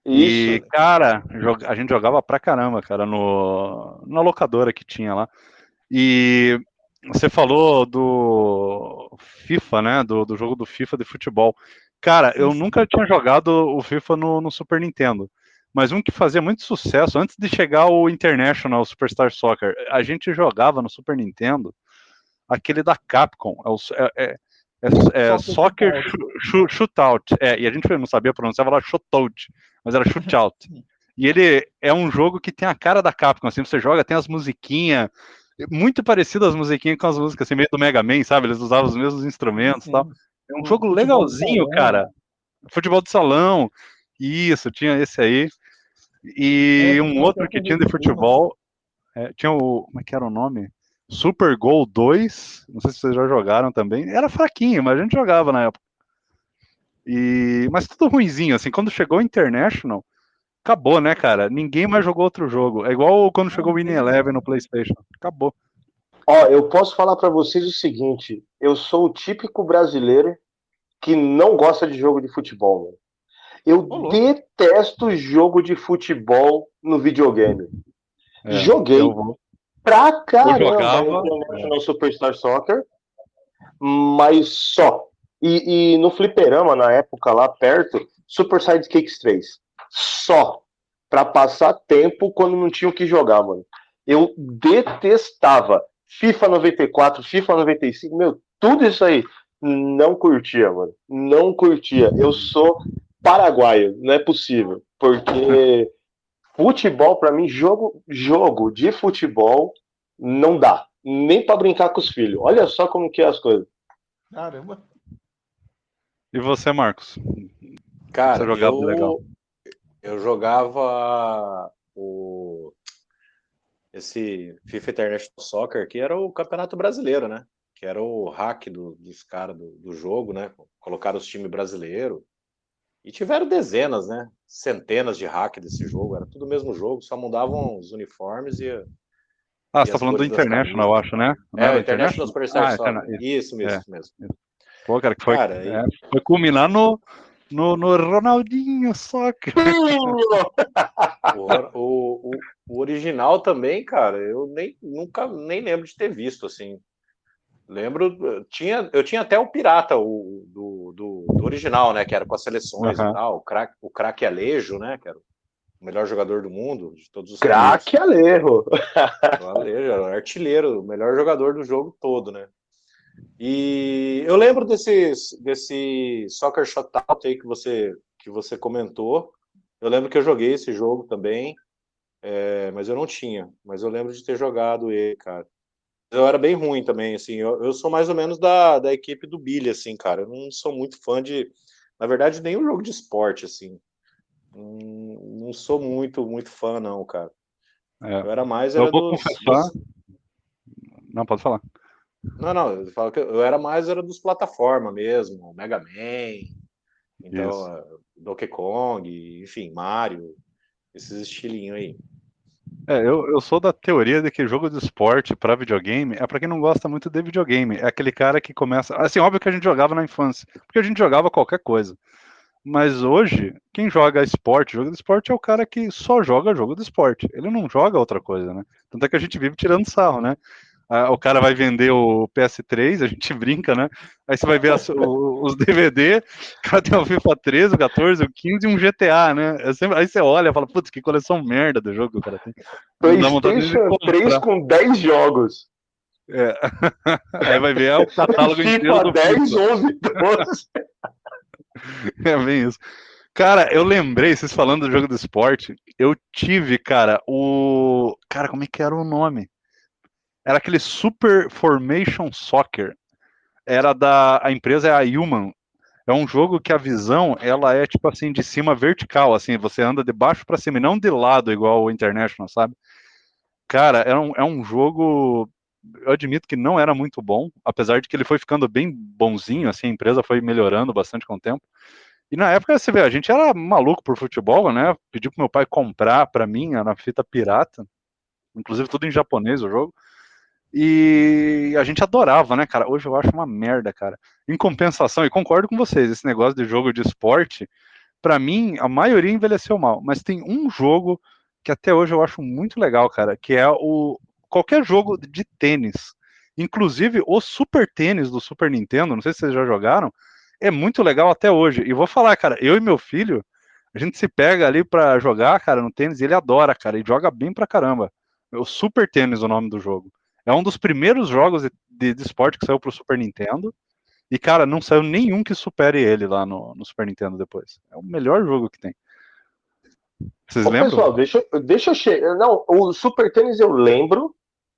Isso. E, cara, a gente jogava pra caramba, cara, na locadora que tinha lá. E você falou do FIFA, né, do jogo do FIFA de futebol. Cara, eu nunca tinha jogado o FIFA no Super Nintendo. Mas um que fazia muito sucesso, antes de chegar o International Superstar Soccer, a gente jogava no Super Nintendo aquele da Capcom, Soccer Shootout. E a gente não sabia pronunciar, falava Shootout, mas era Shootout. E ele é um jogo que tem a cara da Capcom, assim, você joga, tem as musiquinhas, muito parecido às musiquinhas com as músicas, assim, meio do Mega Man, sabe? Eles usavam os mesmos instrumentos e tal. É um jogo legalzinho, cara. Futebol de salão, isso, tinha esse aí. E um outro que tinha de futebol, tinha o, como é que era o nome? Super Gol 2, não sei se vocês já jogaram também, era fraquinho, mas a gente jogava na época. Mas tudo ruinzinho, assim, quando chegou o International, acabou, né, cara? Ninguém mais jogou outro jogo. É igual quando chegou o Winning Eleven no PlayStation. Acabou. Ó, eu posso falar pra vocês o seguinte, eu sou o típico brasileiro que não gosta de jogo de futebol, mano. Eu detesto jogo de futebol no videogame. Joguei pra caramba International Superstar Soccer, mas só. E no fliperama, na época lá perto, Super Sidekicks 3. Só. Pra passar tempo quando não tinha o que jogar, mano. Eu detestava FIFA 94, FIFA 95, meu, tudo isso aí. Não curtia, mano. Não curtia. Eu sou paraguaio, não é possível. Porque futebol, pra mim, jogo de futebol não dá. Nem pra brincar com os filhos. Olha só como que é as coisas. Caramba. E você, Marcos? Cara, você jogava legal? Eu jogava esse FIFA International Soccer, que era o Campeonato Brasileiro, né? Que era o hack dos caras do jogo, né? Colocaram os times brasileiros. E tiveram dezenas, né? Centenas de hack desse jogo. Era tudo o mesmo jogo, só mudavam os uniformes e você tá falando do International, eu acho, né? Não o International Superstar Soccer. Isso mesmo. Pô, cara, que foi culminar no Ronaldinho Soccer. O original também, cara, eu nunca nem lembro de ter visto, assim. Lembro, eu tinha até o Pirata, do original, né, que era com as seleções e tal, o craque Alejo, né, que era o melhor jogador do mundo, de todos os tempos. Craque Alejo! O Alejo era o artilheiro, o melhor jogador do jogo todo, né. E eu lembro desse Soccer Shootout aí que você comentou. Eu lembro que eu joguei esse jogo também, mas eu não tinha. Mas eu lembro de ter jogado ele, cara. Eu era bem ruim também, assim. Eu sou mais ou menos da equipe do Billy, assim, cara. Eu não sou muito fã de, na verdade, nenhum jogo de esporte, assim. Não sou muito fã, não, cara. Eu era mais eu vou confessar. Não, pode falar. Não, eu falo que eu era mais dos plataforma mesmo, Mega Man, então Donkey Kong, enfim, Mario, esses estilinhos aí. Eu sou da teoria de que jogo de esporte para videogame é para quem não gosta muito de videogame. É aquele cara que começa. Assim, óbvio que a gente jogava na infância, porque a gente jogava qualquer coisa. Mas hoje, quem joga jogo de esporte é o cara que só joga jogo de esporte. Ele não joga outra coisa, né? Tanto é que a gente vive tirando sarro, né? O cara vai vender o PS3, a gente brinca, né? Aí você vai ver os DVD, o cara tem o FIFA 13, o 14, o 15 e um GTA, né? Aí você olha e fala, putz, que coleção merda do jogo que o cara tem. PlayStation 3 com 10 jogos. Aí vai ver o catálogo inteiro do 10, FIFA. 11, 12. É bem isso. Cara, eu lembrei, vocês falando do jogo do esporte, eu tive, cara, Cara, como é que era o nome? Era aquele Super Formation Soccer. A empresa é a Human. É um jogo que a visão, ela é tipo assim, de cima vertical, assim, você anda de baixo para cima, e não de lado igual o International, sabe? Cara, é um jogo, eu admito que não era muito bom, apesar de que ele foi ficando bem bonzinho, assim, a empresa foi melhorando bastante com o tempo. E na época, você vê, a gente era maluco por futebol, né? Pedi pro meu pai comprar pra mim, era fita pirata, inclusive tudo em japonês o jogo. E a gente adorava, né, cara? Hoje eu acho uma merda, cara. Em compensação, e concordo com vocês, esse negócio de jogo de esporte, pra mim, a maioria envelheceu mal. Mas tem um jogo que até hoje eu acho muito legal, cara, que é o qualquer jogo de tênis. Inclusive o Super Tênis do Super Nintendo, não sei se vocês já jogaram, é muito legal até hoje. E vou falar, cara, eu e meu filho, a gente se pega ali pra jogar, cara, no tênis, e ele adora, cara, e joga bem pra caramba. É o Super Tênis, o nome do jogo. É um dos primeiros jogos de esporte que saiu pro Super Nintendo. E, cara, não saiu nenhum que supere ele lá no Super Nintendo depois. É o melhor jogo que tem. Vocês lembram? Pessoal, deixa eu chegar. Não, o Super Tênis eu lembro,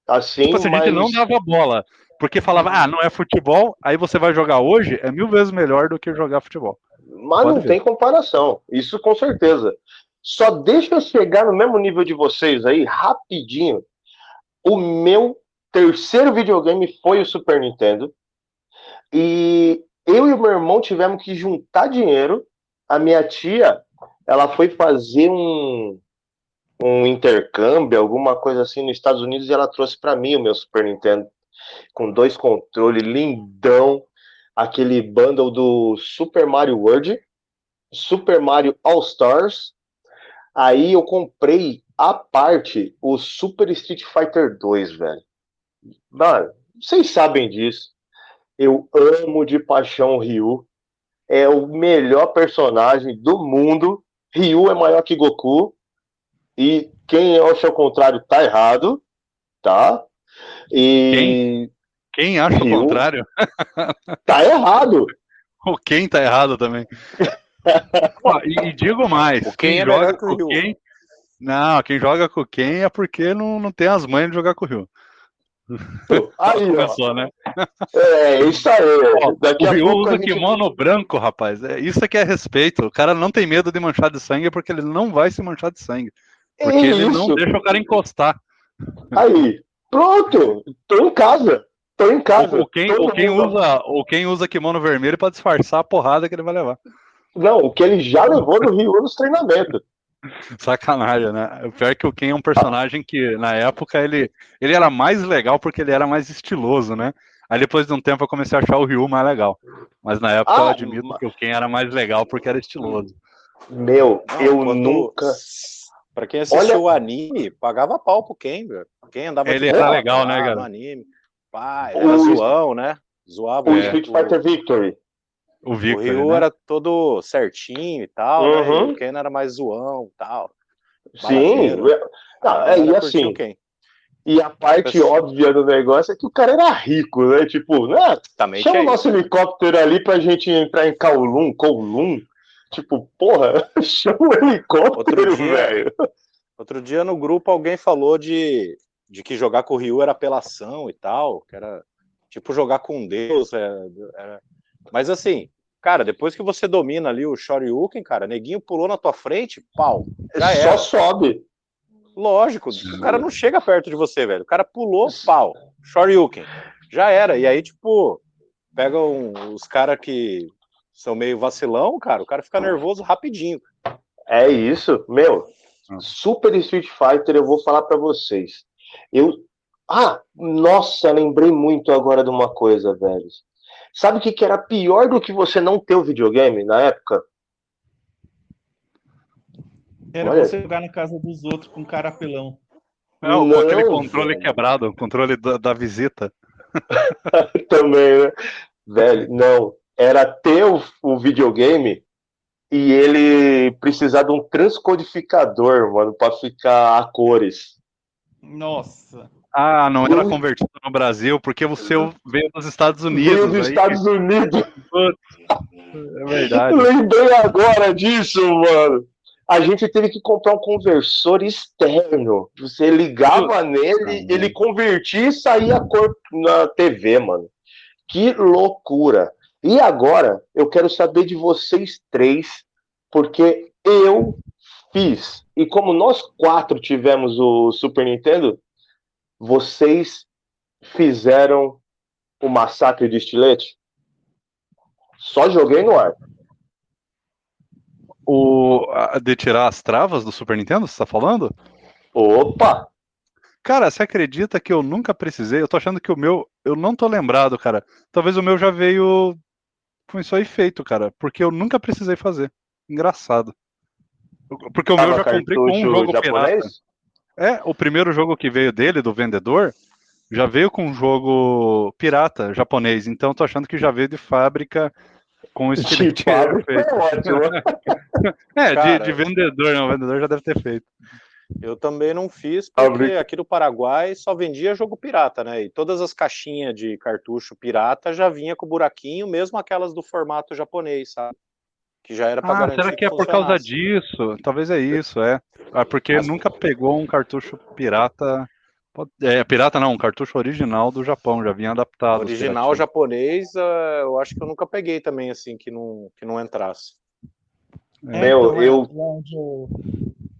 assim, Tipo assim, a gente não dava bola. Porque falava, não é futebol, aí você vai jogar hoje, é 1000 vezes melhor do que jogar futebol. Mas Pode não ver. tem comparação, isso com certeza. Só deixa eu chegar no mesmo nível de vocês aí, rapidinho. O meu terceiro videogame foi o Super Nintendo. E eu e o meu irmão tivemos que juntar dinheiro. A minha tia, ela foi fazer um intercâmbio, alguma coisa assim nos Estados Unidos, e ela trouxe para mim o meu Super Nintendo com 2 controles lindão, aquele bundle do Super Mario World, Super Mario All Stars. Aí eu comprei à parte o Super Street Fighter 2, velho. Mano, vocês sabem disso. Eu amo de paixão o Ryu. É o melhor personagem do mundo. Ryu é maior que Goku. E quem acha o contrário tá errado, tá? E Quem acha Ryu o contrário? tá errado. O quem tá errado também. Ó, e digo mais, O quem é melhor que o Ryu. Ken, não, quem joga com quem é porque não tem as manhas de jogar com o Ryu. Aí, ó. Começou, né? É, isso aí. Ó, Daqui o a Ryu pouco usa a gente... kimono branco, rapaz. Isso aqui é respeito. O cara não tem medo de manchar de sangue porque ele não vai se manchar de sangue. Porque ele não Isso. deixa o cara encostar. Aí, pronto. Tô em casa. Tô em casa. Ou quem usa kimono vermelho pra disfarçar a porrada que ele vai levar. Não, o que ele já levou do Ryu nos treinamentos. Sacanagem, né? O pior é que o Ken é um personagem que, na época, ele era mais legal porque ele era mais estiloso, né? Aí depois de um tempo eu comecei a achar o Ryu mais legal. Mas na época eu admito que o Ken era mais legal porque era estiloso. Meu, eu nunca... Pra quem assistiu o anime, pagava pau pro Ken, velho. Quem andava ele era legal, né, cara? No anime. Pai, era zoão, né? Zoava o Street Fighter Victory. O Ryu, né? Era todo certinho e tal, né? E o Ken era mais zoão e tal. Sim. Não, e assim... E a parte óbvia do negócio é que o cara era rico, né? Tipo, né? Chama o nosso helicóptero ali pra gente entrar em Kowloon. Tipo, porra, chama o helicóptero, velho. Outro dia no grupo alguém falou de que jogar com o Ryu era apelação e tal, que era tipo jogar com um deus. Mas assim, cara, depois que você domina ali o Shoryuken, cara, neguinho pulou na tua frente, pau. Só sobe. Lógico, o cara não chega perto de você, velho. O cara pulou, pau. Shoryuken. Já era. E aí, tipo, pegam os caras que são meio vacilão, cara. O cara fica nervoso rapidinho. É isso. Meu, Super Street Fighter, eu vou falar pra vocês. Nossa, lembrei muito agora de uma coisa, velho. Sabe o que era pior do que você não ter o videogame na época? Era você jogar na casa dos outros com cara apelão. Não, com aquele controle quebrado, o controle da visita. Também, né? Velho, não. Era ter o videogame e ele precisar de um transcodificador, mano, pra ficar a cores. Nossa. Ah, não era convertido no Brasil, porque você veio dos Estados Unidos. Veio dos Estados Unidos. É verdade. Lembrei agora disso, mano. A gente teve que comprar um conversor externo. Você ligava nele, ele convertia e saía a cor na TV, mano. Que loucura. E agora, eu quero saber de vocês três, porque eu fiz. E como nós 4 tivemos o Super Nintendo, vocês fizeram o Massacre de Estilete? Só joguei no ar. De tirar as travas do Super Nintendo, você tá falando? Opa! Cara, você acredita que eu nunca precisei? Eu tô achando que o meu... Eu não tô lembrado, cara. Talvez o meu já veio com isso aí feito, cara. Porque eu nunca precisei fazer. Engraçado. Porque o meu eu já comprei com um jogo japonês? pirata. O primeiro jogo que veio dele, do vendedor, já veio com um jogo pirata japonês. Então eu tô achando que já veio de fábrica com o estilete feito. É ótimo. De vendedor, não. O vendedor já deve ter feito. Eu também não fiz, porque aqui no Paraguai só vendia jogo pirata, né? E todas as caixinhas de cartucho pirata já vinha com buraquinho, mesmo aquelas do formato japonês, sabe? Que já era para garantir. Será que é por causa disso? Talvez é isso, porque nunca pegou um cartucho pirata. Pirata não, um cartucho original do Japão, já vinha adaptado. Original japonês, eu acho que eu nunca peguei também, assim, que não entrasse. Onde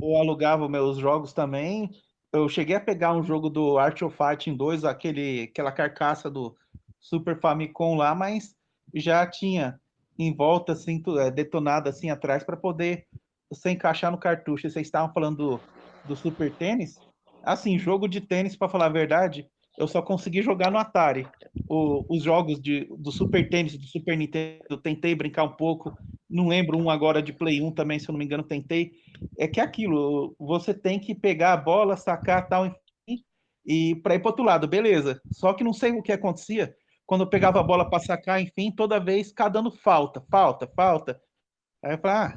eu alugava meus jogos também, eu cheguei a pegar um jogo do Art of Fighting 2, aquela carcaça do Super Famicom lá, mas já tinha em volta, assim, detonado assim atrás para poder você encaixar no cartucho. Vocês estavam falando do Super Tênis? Assim, jogo de tênis, para falar a verdade, eu só consegui jogar no Atari. Os jogos do Super Tênis, do Super Nintendo, eu tentei brincar um pouco. Não lembro um agora de Play 1 também, se eu não me engano, tentei. É que é aquilo, você tem que pegar a bola, sacar tal, enfim, e para ir para outro lado, beleza. Só que não sei o que acontecia. Quando eu pegava a bola para sacar, enfim, toda vez ficar dando falta. Aí eu falei,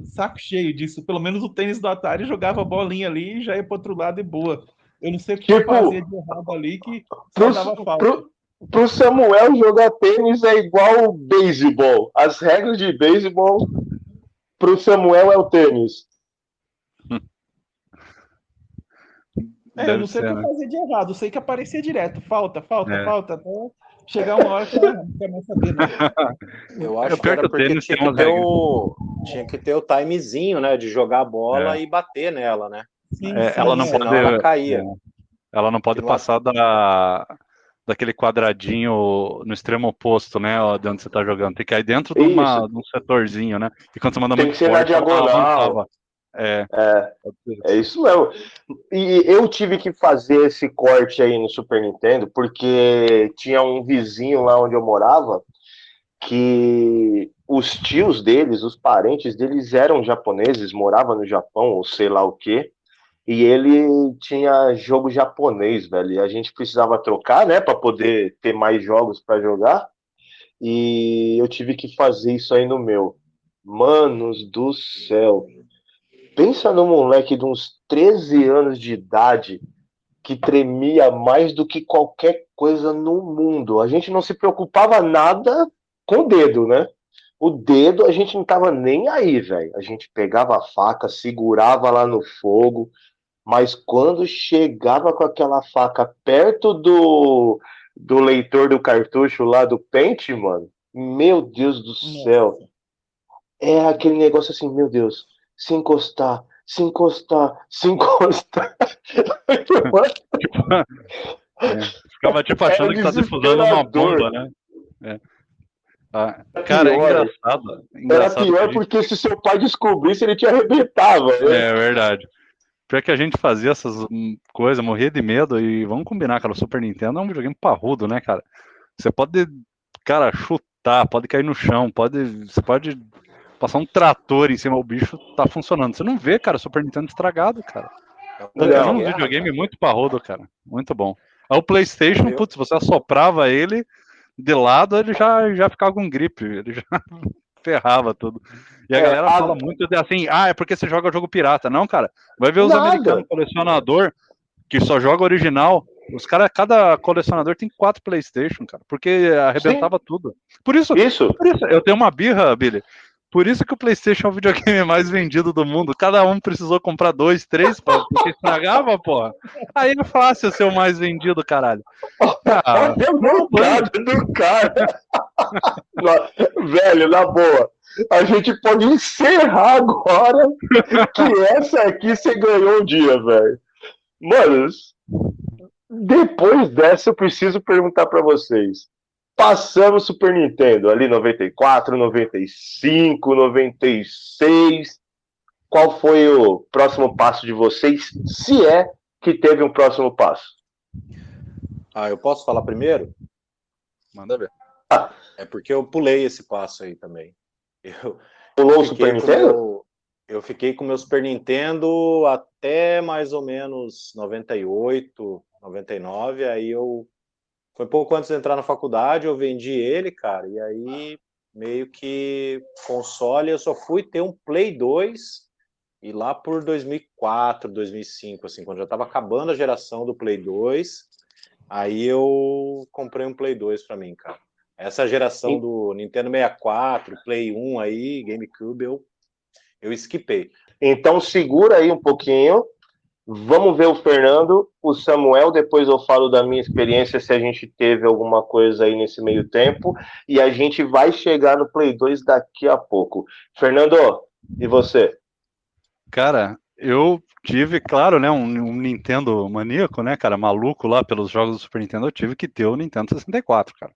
saco cheio disso. Pelo menos o tênis do Atari jogava a bolinha ali e já ia para outro lado e boa. Eu não sei o que eu fazia de errado ali que só dava falta. Pro Samuel, jogar tênis é igual beisebol. As regras de beisebol pro Samuel é o tênis. Eu não sei o que eu fazia de errado. Eu sei que aparecia direto. Falta. Até chegar uma hora que eu não quero mais saber, né? Eu acho que era porque tinha que ter o timezinho, né? De jogar a bola e bater nela, né? Sim, ela não pode, ela caía. Ela não pode passar daquele quadradinho no extremo oposto, né? De onde você tá jogando. Tem que cair dentro de um setorzinho, né? E quando você manda muito forte, na diagonal. É isso mesmo. E eu tive que fazer esse corte aí no Super Nintendo, porque tinha um vizinho lá onde eu morava, que os tios deles, os parentes deles eram japoneses, moravam no Japão, ou sei lá o quê, e ele tinha jogo japonês, velho, e a gente precisava trocar, né, para poder ter mais jogos para jogar, e eu tive que fazer isso aí no meu. Manos do céu. Pensa num moleque de uns 13 anos de idade que tremia mais do que qualquer coisa no mundo. A gente não se preocupava nada com o dedo, né? O dedo a gente não tava nem aí, velho. A gente pegava a faca, segurava lá no fogo, mas quando chegava com aquela faca perto do leitor do cartucho lá do pente, mano, meu Deus do céu. É aquele negócio assim, meu Deus, se encostar. Ficava tipo achando que tá defusando uma bomba, né? Cara, é engraçado. Era pior porque se seu pai descobrisse, ele te arrebentava. Né? É verdade. Pior que a gente fazia essas coisas, morria de medo, e vamos combinar, cara, o Super Nintendo é um videogame parrudo, né, cara? Você pode, cara, chutar, pode cair no chão, você pode passar um trator em cima, o bicho tá funcionando. Você não vê, cara, o Super Nintendo estragado, cara. É um videogame muito parrudo, cara. Muito bom. Aí o PlayStation, putz, você assoprava ele de lado, ele já ficava com gripe, ele já ferrava tudo. E a galera fala muito assim, é porque você joga jogo pirata. Não, cara, vai ver os americanos colecionador que só joga original. Os caras, cada colecionador tem 4 PlayStation, cara, porque arrebentava tudo. Por isso, eu tenho uma birra, Billy. Por isso que o PlayStation é o videogame mais vendido do mundo. Cada um precisou comprar 2, 3, porque estragava, porra. Aí é fácil ser o mais vendido, caralho. Do cara. Velho, na boa. A gente pode encerrar agora que essa aqui você ganhou um dia, velho. Mano, Depois dessa, eu preciso perguntar para vocês. Passamos Super Nintendo ali 94, 95, 96. Qual foi o próximo passo de vocês? Se é que teve um próximo passo. Eu posso falar primeiro? Manda ver. É porque eu pulei esse passo aí também. Pulou o Super Nintendo? Eu fiquei com meu Super Nintendo até mais ou menos 98, 99, foi pouco antes de entrar na faculdade, eu vendi ele, cara, e aí meio que console, eu só fui ter um Play 2 e lá por 2004, 2005, assim, quando já estava acabando a geração do Play 2, aí eu comprei um Play 2 para mim, cara. Essa geração do Nintendo 64, Play 1 aí, GameCube, eu esquipei. Então segura aí um pouquinho. Vamos ver o Fernando, o Samuel, depois eu falo da minha experiência, se a gente teve alguma coisa aí nesse meio tempo, e a gente vai chegar no Play 2 daqui a pouco. Fernando, e você? Cara, eu tive, claro, né, um Nintendo maníaco, né, cara, maluco lá pelos jogos do Super Nintendo, eu tive que ter o Nintendo 64, cara.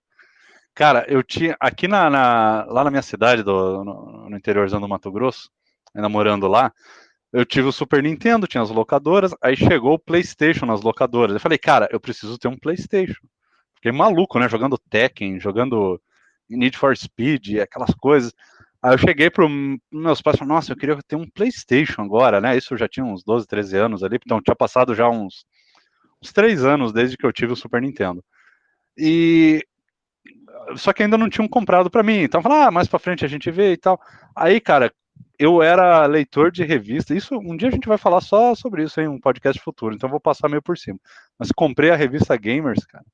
Cara, eu tinha, aqui lá na minha cidade, no interiorzão do Mato Grosso, ainda morando lá, eu tive o Super Nintendo, tinha as locadoras, aí chegou o PlayStation nas locadoras. Eu falei, cara, eu preciso ter um PlayStation. Fiquei maluco, né? Jogando Tekken, jogando Need for Speed, aquelas coisas. Aí eu cheguei para meus pais e falei, nossa, eu queria ter um PlayStation agora, né? Isso eu já tinha uns 12, 13 anos ali, então tinha passado já uns 3 anos desde que eu tive o Super Nintendo. E só que ainda não tinham comprado para mim. Então, falar, mais para frente a gente vê e tal. Aí, cara, eu era leitor de revista. Isso, um dia a gente vai falar só sobre isso em um podcast futuro. Então, eu vou passar meio por cima. Mas comprei a revista Gamers, cara.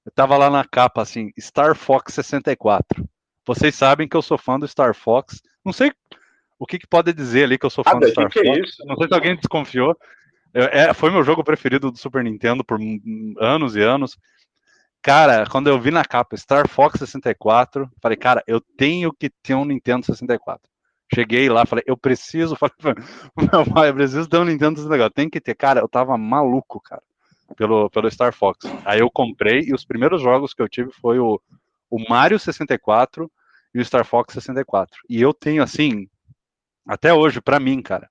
Eu tava lá na capa, assim, Star Fox 64. Vocês sabem que eu sou fã do Star Fox. Não sei o que pode dizer ali que eu sou fã do Star Fox. É isso? Não sei se alguém desconfiou. Foi meu jogo preferido do Super Nintendo por anos e anos. Cara, quando eu vi na capa Star Fox 64, falei, cara, eu tenho que ter um Nintendo 64. Cheguei lá, falei, eu preciso, meu pai, eu preciso ter um Nintendo 64, tem que ter. Cara, eu tava maluco, cara, pelo Star Fox. Aí eu comprei e os primeiros jogos que eu tive foi o Mario 64 e o Star Fox 64. E eu tenho, assim, até hoje, pra mim, cara,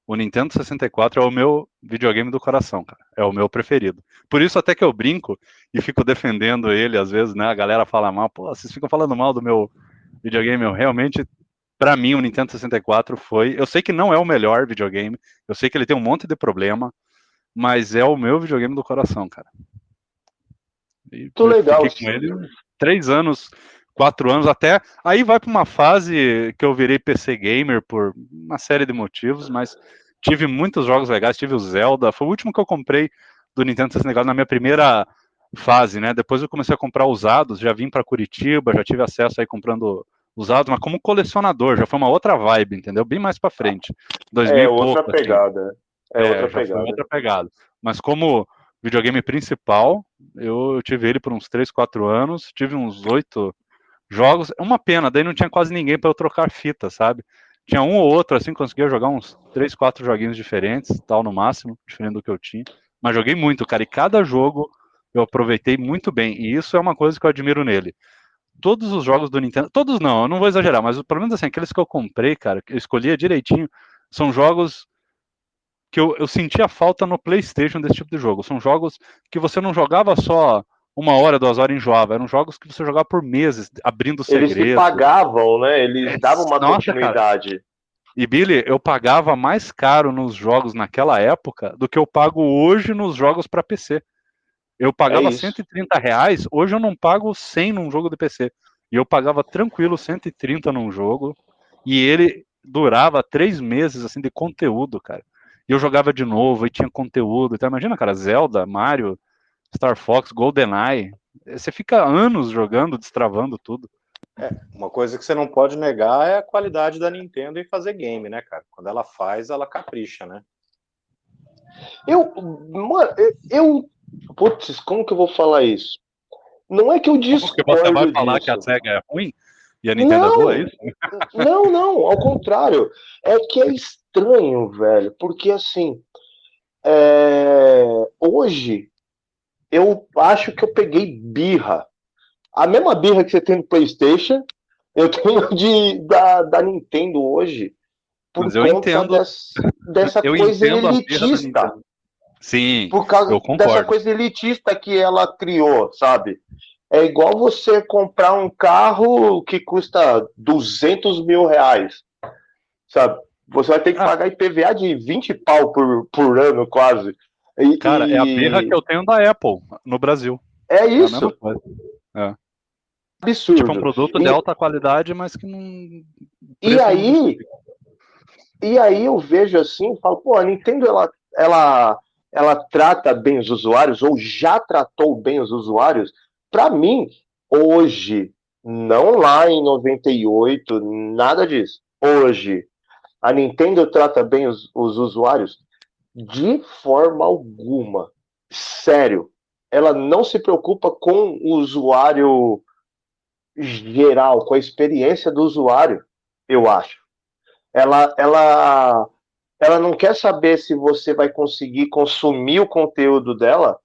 o Nintendo 64 é o meu videogame do coração, cara. É o meu preferido. Por isso até que eu brinco e fico defendendo ele, às vezes, né? A galera fala mal, pô, vocês ficam falando mal do meu videogame. Eu realmente, pra mim, o Nintendo 64 foi... Eu sei que não é o melhor videogame, eu sei que ele tem um monte de problema, mas é o meu videogame do coração, cara. E Muito legal. Fiquei com ele 3 anos, 4 anos, até... Aí vai pra uma fase que eu virei PC Gamer por uma série de motivos, mas tive muitos jogos legais, tive o Zelda, foi o último que eu comprei do Nintendo 64 na minha primeira fase, né? Depois eu comecei a comprar usados, já vim para Curitiba, já tive acesso aí comprando usados, mas como colecionador, já foi uma outra vibe, entendeu? Bem mais para frente. 2000 é e outra pouco, pegada. Assim. Outra já pegada. foi outra pegada. Mas como videogame principal, eu tive ele por uns 3, 4 anos, tive uns 8 jogos. É uma pena, daí não tinha quase ninguém para eu trocar fita, sabe? Tinha um ou outro, assim, conseguia jogar uns 3, 4 joguinhos diferentes, tal, no máximo, diferente do que eu tinha. Mas joguei muito, cara, e cada jogo eu aproveitei muito bem, e isso é uma coisa que eu admiro nele. Todos os jogos do Nintendo, todos não, eu não vou exagerar, mas pelo menos assim, aqueles que eu comprei, cara, que eu escolhia direitinho, são jogos que eu sentia falta no PlayStation desse tipo de jogo. São jogos que você não jogava só 1 hora, 2 horas e enjoava. Eram jogos que você jogava por meses, abrindo segredos. Eles se pagavam, né? Eles davam uma continuidade. Cara. E Billy, eu pagava mais caro nos jogos naquela época do que eu pago hoje nos jogos para PC. Eu pagava R$130, hoje eu não pago 100 num jogo de PC. E eu pagava tranquilo 130 num jogo, e ele durava 3 meses assim de conteúdo, cara. E eu jogava de novo, e tinha conteúdo. Então imagina, cara, Zelda, Mario, Star Fox, GoldenEye. Você fica anos jogando, destravando tudo. Uma coisa que você não pode negar é a qualidade da Nintendo em fazer game, né, cara? Quando ela faz, ela capricha, né? Putz, como que eu vou falar isso? Não é que eu discordo Porque você vai falar disso. que a SEGA é ruim e a Nintendo é boa, é isso? Não, ao contrário. É que é estranho, velho, porque assim, hoje eu acho que eu peguei birra. A mesma birra que você tem no PlayStation, eu tenho da Nintendo hoje, por Mas eu conta entendo, dessa eu coisa entendo a birra da elitista. Nintendo. Sim, Por causa eu dessa concordo. coisa elitista que ela criou, sabe? É igual você comprar um carro que custa 200 mil reais, sabe? Você vai ter que Ah, pagar IPVA de 20 pau por ano, quase. cara, é a birra que E eu tenho da Apple no Brasil. é É a mesma isso, coisa. É. Tipo, um absurdo. produto de alta qualidade, mas que não. O E preço não aí, justifica. e aí eu vejo assim, falo, pô, a Nintendo ela trata bem os usuários, ou já tratou bem os usuários. Para mim, hoje, não lá em 98, nada disso. Hoje, a Nintendo trata bem os usuários de forma alguma. Sério. Ela não se preocupa com o usuário geral, com a experiência do usuário, eu acho. Ela, ela, ela não quer saber se você vai conseguir consumir o conteúdo dela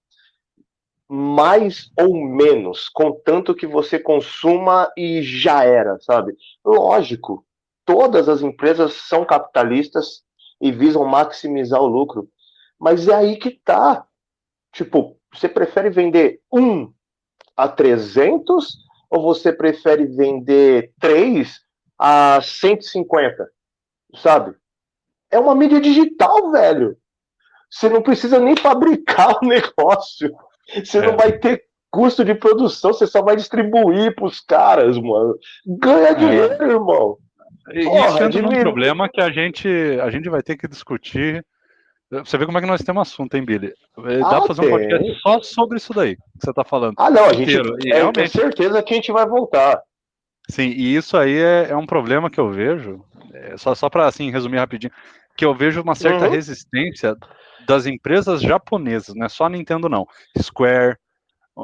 mais ou menos, contanto que você consuma e já era, sabe? Lógico, todas as empresas são capitalistas e visam maximizar o lucro, mas é aí que tá. Tipo, você prefere vender 1 a 300 ou você prefere vender 3 a 150, sabe? É uma mídia digital, velho. Você não precisa nem fabricar o negócio. Você não É. vai ter custo de produção, você só vai distribuir pros caras, mano. Ganha É. dinheiro, irmão. E isso Porra, entra num diminui. problema que a gente vai ter que discutir. Você vê como é que nós temos assunto, hein, Billy? Dá pra Ah, fazer um podcast tem. só sobre isso daí que você tá falando. Ah, não, a gente. Inteiro. E É realmente, certeza que a gente vai voltar. sim, e isso aí é um problema que eu vejo, só para assim, resumir rapidinho, que eu vejo uma certa Uhum. resistência das empresas japonesas, não é só a Nintendo não, Square,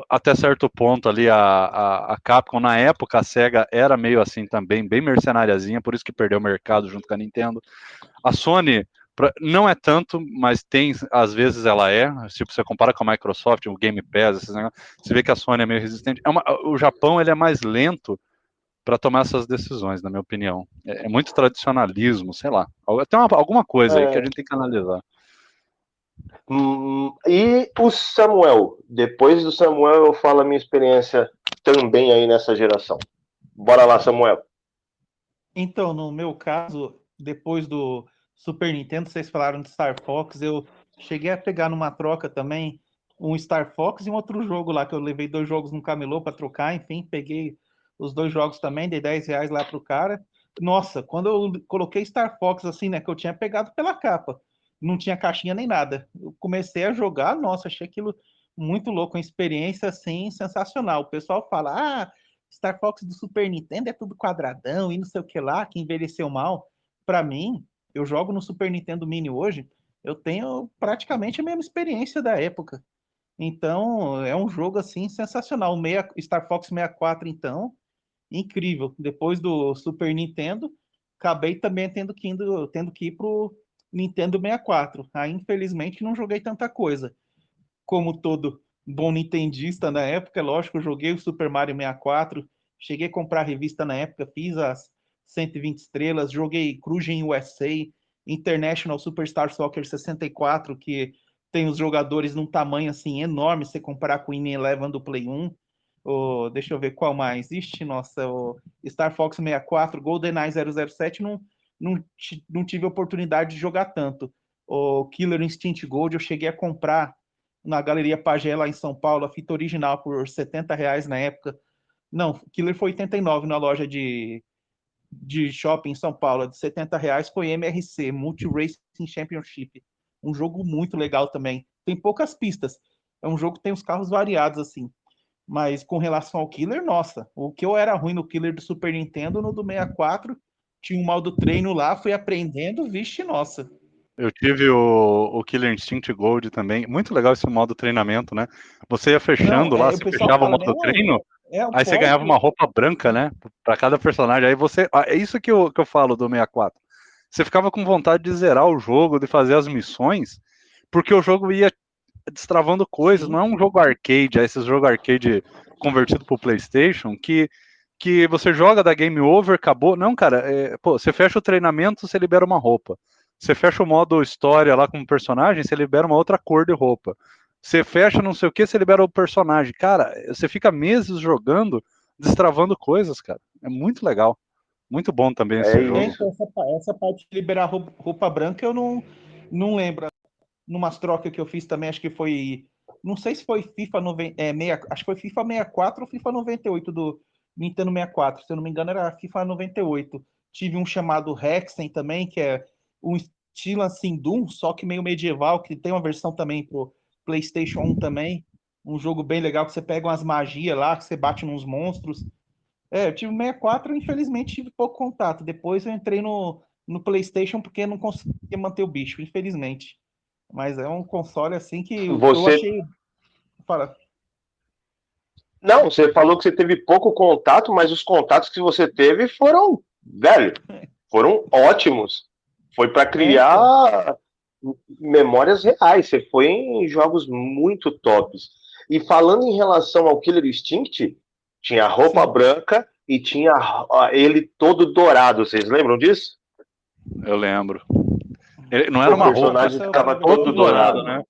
até certo ponto ali a Capcom, na época a SEGA era meio assim também, bem mercenariazinha, por isso que perdeu o mercado junto com a Nintendo. A Sony não é tanto, mas tem, às vezes ela é, tipo, você compara com a Microsoft, o Game Pass, esses negócios, você vê que a Sony é meio resistente. O Japão ele é mais lento para tomar essas decisões, na minha opinião. É muito tradicionalismo, sei lá. Tem alguma coisa aí que a É. gente tem que analisar. E o Samuel? Depois do Samuel, eu falo a minha experiência também aí nessa geração. Bora lá, Samuel. Então, no meu caso, depois do Super Nintendo, vocês falaram de Star Fox, eu cheguei a pegar numa troca também um Star Fox e um outro jogo lá, que eu levei 2 jogos no camelô para trocar, enfim, peguei os 2 jogos também, dei R$ 10 lá pro cara. Nossa, quando eu coloquei Star Fox assim, né, que eu tinha pegado pela capa, não tinha caixinha nem nada. Eu comecei a jogar, nossa, achei aquilo muito louco, uma experiência assim sensacional. O pessoal fala: "Ah, Star Fox do Super Nintendo é tudo quadradão e não sei o que lá, que envelheceu mal." Para mim, eu jogo no Super Nintendo Mini hoje, eu tenho praticamente a mesma experiência da época. Então, é um jogo assim sensacional. Star Fox 64, então, incrível. Depois do Super Nintendo, acabei também tendo que ir pro Nintendo 64. Aí, infelizmente, não joguei tanta coisa. Como todo bom nintendista na época, lógico, eu joguei o Super Mario 64, cheguei a comprar a revista na época, fiz as 120 estrelas, joguei Cruising USA, International Superstar Soccer 64, que tem os jogadores num tamanho assim enorme, se comparar com o In Eleven do Play 1. Deixa eu ver qual mais. Ixi, nossa, o Star Fox 64, GoldenEye 007, não tive oportunidade de jogar tanto. O Killer Instinct Gold eu cheguei a comprar na Galeria Pagé, lá em São Paulo, a fita original por R$ 70 na época. Não, Killer foi 89 na loja de shopping em São Paulo. De R$ 70 foi MRC, Multi Racing Championship. Um jogo muito legal também. Tem poucas pistas. É um jogo que tem os carros variados, assim. Mas com relação ao Killer, nossa, o que eu era ruim no Killer do Super Nintendo, no do 64, tinha um modo treino lá, fui aprendendo, vixe, nossa. Eu tive o Killer Instinct Gold também. Muito legal esse modo treinamento, né? Você ia Não, fechando lá, o você pessoal fechava o fala, modo não, treino, o aí você ganhava código. uma roupa branca, né? Pra cada personagem. Aí você. É isso que eu falo do 64. Você ficava com vontade de zerar o jogo, de fazer as missões, porque o jogo ia destravando coisas, não é um jogo arcade, é esses jogos arcade convertido pro PlayStation, que você joga da game over, acabou. Não, cara, você fecha o treinamento, você libera uma roupa. Você fecha o modo história lá com o personagem, você libera uma outra cor de roupa. Você fecha não sei o que, você libera o personagem. Cara, você fica meses jogando, destravando coisas, cara. É muito legal. Muito bom também esse jogo. Então, essa parte de liberar roupa branca eu não lembro. Numas trocas que eu fiz também, acho que foi. Não sei se foi FIFA 90, acho que foi FIFA 64 ou FIFA 98 do Nintendo 64. Se eu não me engano, era FIFA 98. Tive um chamado Hexen também, que é um estilo assim Doom, só que meio medieval, que tem uma versão também pro PlayStation 1 também. Um jogo bem legal que você pega umas magias lá, que você bate nos monstros. Eu tive o 64, infelizmente tive pouco contato. Depois eu entrei no PlayStation porque não conseguia manter o bicho, infelizmente. Mas é um console assim que eu achei. Fala. Não, você falou que você teve pouco contato, mas os contatos que você teve foram, velho, foram ótimos. Foi para criar memórias reais. Você foi em jogos muito tops. E falando em relação ao Killer Instinct, tinha roupa branca e tinha ele todo dourado. Vocês lembram disso? Eu lembro. Ele não era uma roupa, ficava todo dourado, né?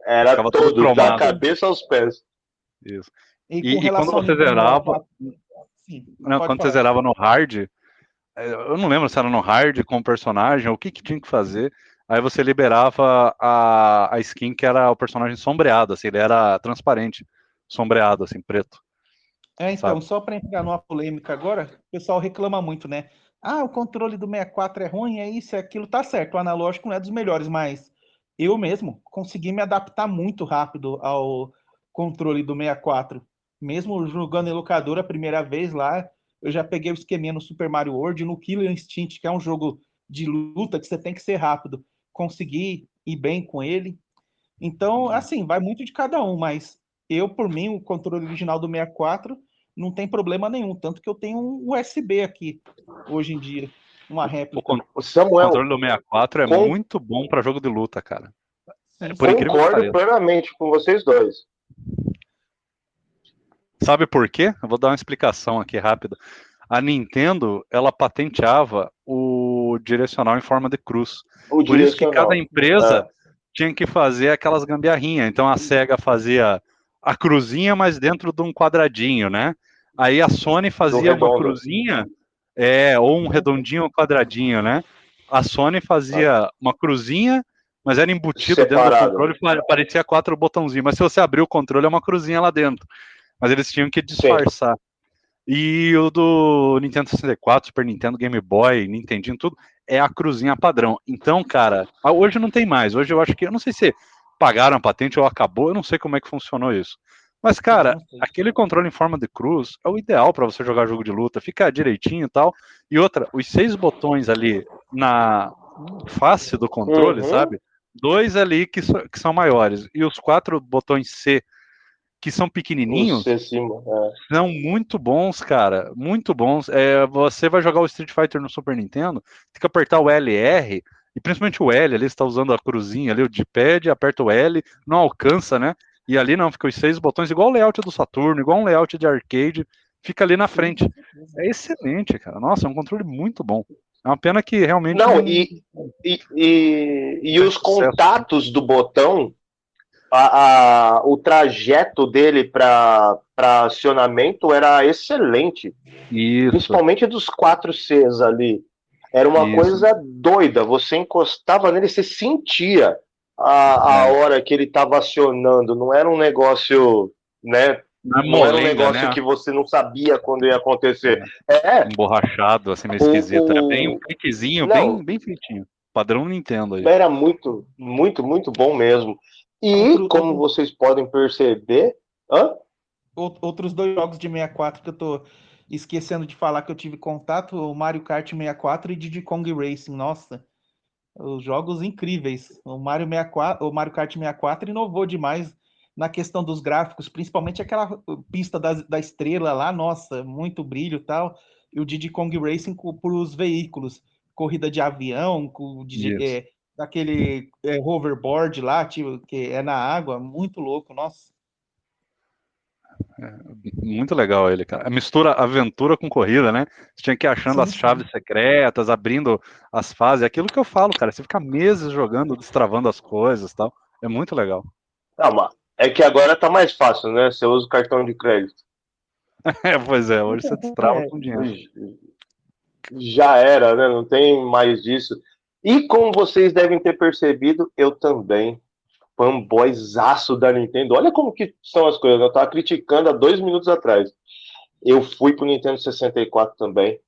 Era todo, da cabeça aos pés. Isso. E quando você zerava, quando você zerava no hard, eu não lembro se era no hard com o personagem, ou o que tinha que fazer. Aí você liberava a skin que era o personagem sombreado, assim, ele era transparente, sombreado, assim, preto. Então, sabe? Só para entrar numa polêmica agora, o pessoal reclama muito, né? O controle do 64 é ruim, é isso, é aquilo, tá certo, o analógico não é dos melhores, mas eu mesmo consegui me adaptar muito rápido ao controle do 64. Mesmo jogando em locadora a primeira vez lá, eu já peguei o esqueminha no Super Mario World, no Killer Instinct, que é um jogo de luta que você tem que ser rápido. Consegui ir bem com ele. Então, assim, vai muito de cada um, mas eu, por mim, o controle original do 64 não tem problema nenhum, tanto que eu tenho um USB aqui, hoje em dia, uma réplica. O controle do 64 é muito bom para jogo de luta, cara. Concordo plenamente com vocês dois. Sabe por quê? Eu vou dar uma explicação aqui rápida. A Nintendo, ela patenteava o direcional em forma de cruz. Por isso que cada empresa tinha que fazer aquelas gambiarrinhas. Então a Sega fazia a cruzinha, mas dentro de um quadradinho, né? Aí a Sony fazia uma cruzinha, ou um redondinho ou quadradinho, né? A Sony fazia uma cruzinha, mas era embutido dentro do controle, parecia 4 botãozinhos. Mas se você abrir o controle, é uma cruzinha lá dentro. Mas eles tinham que disfarçar. Sim. E o do Nintendo 64, Super Nintendo, Game Boy, Nintendinho, tudo, é a cruzinha padrão. Então, cara, hoje não tem mais. Hoje eu acho que, eu não sei se pagaram a patente ou acabou, eu não sei como é que funcionou isso. Mas, cara, aquele controle em forma de cruz é o ideal para você jogar jogo de luta. Fica direitinho e tal. E outra, os 6 botões ali na face do controle, sabe? 2 ali que são maiores. E os 4 botões C, que são pequenininhos, são muito bons, cara, muito bons. Você vai jogar o Street Fighter no Super Nintendo, tem que apertar o LR, e principalmente o L, ali você está usando a cruzinha ali, o D-pad, aperta o L, não alcança, né? E ali não, fica os 6 botões, igual o layout do Saturno, igual um layout de arcade, fica ali na frente. É excelente, cara. Nossa, é um controle muito bom. É uma pena que realmente... Não, e os contatos do botão, o trajeto dele para acionamento era excelente. Isso. Principalmente dos 4 Cs ali. Era uma coisa doida. Você encostava nele, você sentia a hora que ele estava acionando. Não era um negócio, né? Não era um negócio, né, que você não sabia quando ia acontecer. Emborrachado, assim, meio esquisito. Era bem um cliquezinho, bem feitinho. Padrão Nintendo aí. Era muito, muito, muito bom mesmo. E, como vocês podem perceber... Outros 2 jogos de 64 que eu tô esquecendo de falar que eu tive contato, o Mario Kart 64 e Diddy Kong Racing. Nossa, os jogos incríveis. O Mario Kart 64 inovou demais na questão dos gráficos, principalmente aquela pista da estrela lá, nossa, muito brilho e tal. E o Diddy Kong Racing por os veículos, corrida de avião, daquele hoverboard lá, tipo, que é na água, muito louco, nossa. Muito legal ele, cara. Mistura aventura com corrida, né? Você tinha que ir achando Sim, as chaves secretas, abrindo as fases. É aquilo que eu falo, cara. Você fica meses jogando, destravando as coisas e tal. É muito legal. Ah, mas é que agora tá mais fácil, né? Você usa o cartão de crédito. Pois é, hoje você destrava É. com dinheiro. Já era, né? Não tem mais disso. E como vocês devem ter percebido, eu também, fanboyzaço da Nintendo. Olha como que são as coisas. Eu tava criticando há 2 minutos atrás. Eu fui pro Nintendo 64 também.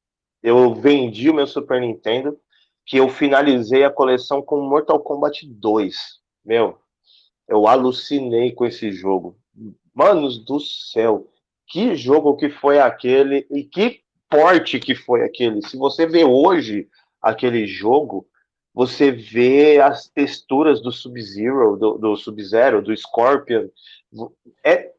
Eu vendi o meu Super Nintendo, que eu finalizei a coleção com Mortal Kombat 2. Meu, eu alucinei com esse jogo. Manos do céu, que jogo que foi aquele e que porte que foi aquele. Se você vê hoje aquele jogo, você vê as texturas do Sub-Zero, do Sub-Zero, do Scorpion. É,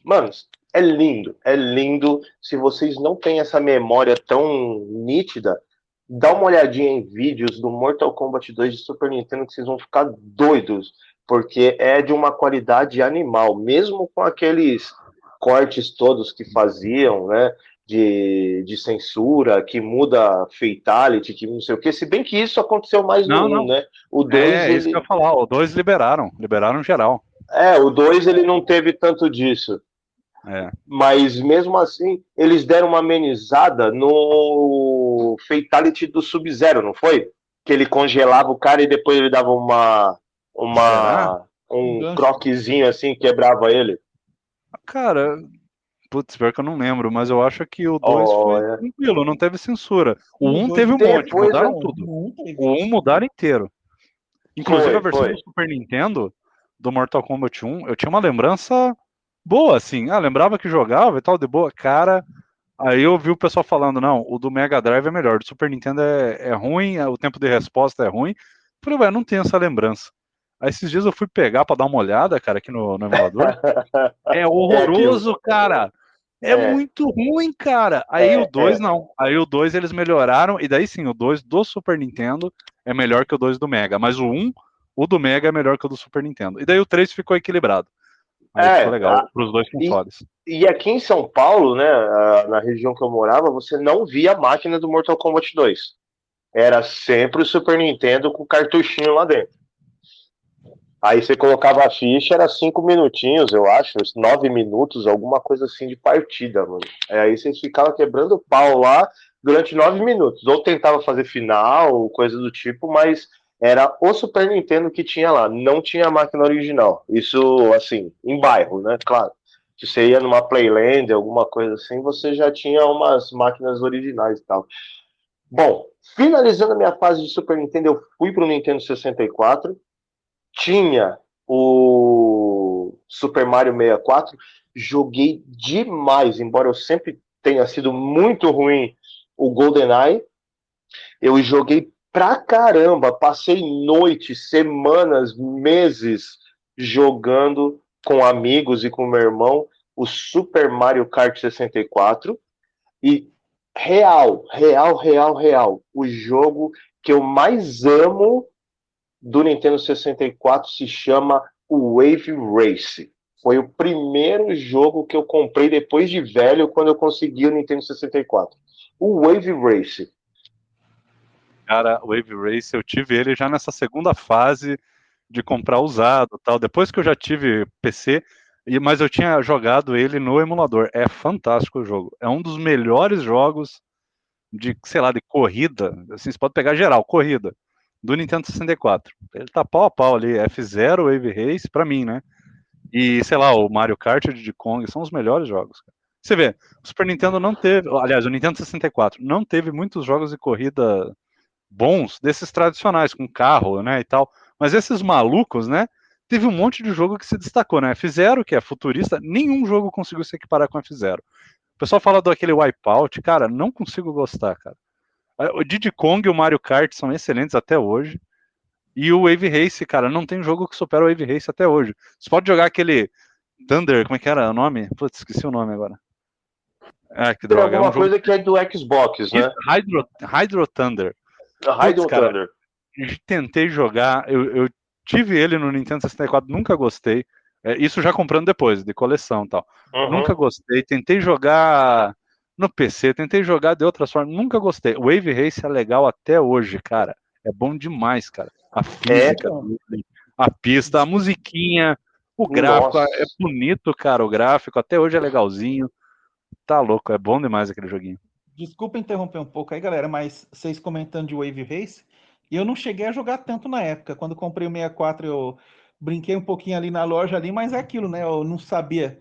mano, é lindo, é lindo. Se vocês não têm essa memória tão nítida, dá uma olhadinha em vídeos do Mortal Kombat 2 de Super Nintendo que vocês vão ficar doidos, porque é de uma qualidade animal, mesmo com aqueles cortes todos que faziam, né? De censura, que muda fatality, que não sei o que, se bem que isso aconteceu mais no Não, 1, não. né? O 2 Isso que eu ia falar. O 2 liberaram geral. o 2 ele não teve tanto disso. É. Mas mesmo assim, eles deram uma amenizada no Fatality do Sub-Zero, não foi? Que ele congelava o cara e depois ele dava Será? um croquezinho assim, quebrava ele. Cara, putz, pior que eu não lembro, mas eu acho que o 2 foi tranquilo, não teve censura. O 1 teve um monte, mudaram tudo. O 1 mudaram inteiro. Inclusive a versão do Super Nintendo, do Mortal Kombat 1, eu tinha uma lembrança boa, assim. Lembrava que jogava e tal, de boa. Cara, aí eu vi o pessoal falando, não, o do Mega Drive é melhor, o do Super Nintendo é ruim, o tempo de resposta é ruim. Falei, ué, não tenho essa lembrança. Aí esses dias eu fui pegar pra dar uma olhada, cara, aqui no emulador. É horroroso, cara. É muito ruim, cara. Aí o 2 não. Aí o 2 eles melhoraram, e daí sim, o 2 do Super Nintendo é melhor que o 2 do Mega. Mas o 1, o do Mega é melhor que o do Super Nintendo. E daí o 3 ficou equilibrado. Aí ficou legal pros dois consoles. E aqui em São Paulo, né, na região que eu morava, você não via a máquina do Mortal Kombat 2. Era sempre o Super Nintendo com o cartuchinho lá dentro. Aí você colocava a ficha, era 5 minutinhos, eu acho, 9 minutos, alguma coisa assim de partida, mano. Aí vocês ficavam quebrando pau lá durante 9 minutos. Ou tentava fazer final, coisa do tipo, mas era o Super Nintendo que tinha lá, não tinha a máquina original. Isso, assim, em bairro, né? Claro. Se você ia numa Playland, alguma coisa assim, você já tinha umas máquinas originais e tal. Bom, finalizando a minha fase de Super Nintendo, eu fui pro Nintendo 64. Tinha o Super Mario 64, joguei demais, embora eu sempre tenha sido muito ruim o GoldenEye, eu joguei pra caramba, passei noites, semanas, meses jogando com amigos e com meu irmão o Super Mario Kart 64 e real, o jogo que eu mais amo do Nintendo 64 se chama Wave Race. Foi o primeiro jogo que eu comprei depois de velho, quando eu consegui o Nintendo 64. O Wave Race. Cara, o Wave Race, eu tive ele já nessa segunda fase de comprar usado, tal. Depois que eu já tive PC, mas eu tinha jogado ele no emulador. É fantástico o jogo. É um dos melhores jogos de, sei lá, de corrida. Assim, você pode pegar geral, corrida, do Nintendo 64. Ele tá pau a pau ali, F-Zero, Wave Race, pra mim, né? E, sei lá, o Mario Kart e o Diddy Kong são os melhores jogos. Você vê, o Super Nintendo não teve, aliás, o Nintendo 64 não teve muitos jogos de corrida bons, desses tradicionais, com carro, né, e tal. Mas esses malucos, né, teve um monte de jogo que se destacou, né? F-Zero, que é futurista, nenhum jogo conseguiu se equiparar com F-Zero. O pessoal fala daquele Wipeout, cara, não consigo gostar, cara. O Diddy Kong e o Mario Kart são excelentes até hoje. E o Wave Race, cara, não tem jogo que supera o Wave Race até hoje. Você pode jogar aquele Thunder, como é que era o nome? Putz, esqueci o nome agora. Que Tem droga. alguma coisa que é do Xbox, né? Hydro Thunder. Hydro Thunder. tentei jogar, eu tive ele no Nintendo 64, nunca gostei. Isso já comprando depois, de coleção e tal. Nunca gostei. Tentei jogar no PC, tentei jogar de outras formas, nunca gostei. O Wave Race é legal até hoje, cara. É bom demais, cara. A física, a pista, a musiquinha, o gráfico, Nossa. é bonito, cara. O gráfico até hoje é legalzinho. Tá louco, é bom demais aquele joguinho. Desculpa interromper um pouco aí, galera, mas vocês comentando de Wave Race, eu não cheguei a jogar tanto na época. Quando comprei o 64, eu brinquei um pouquinho ali na loja ali, mas é aquilo, né? Eu não sabia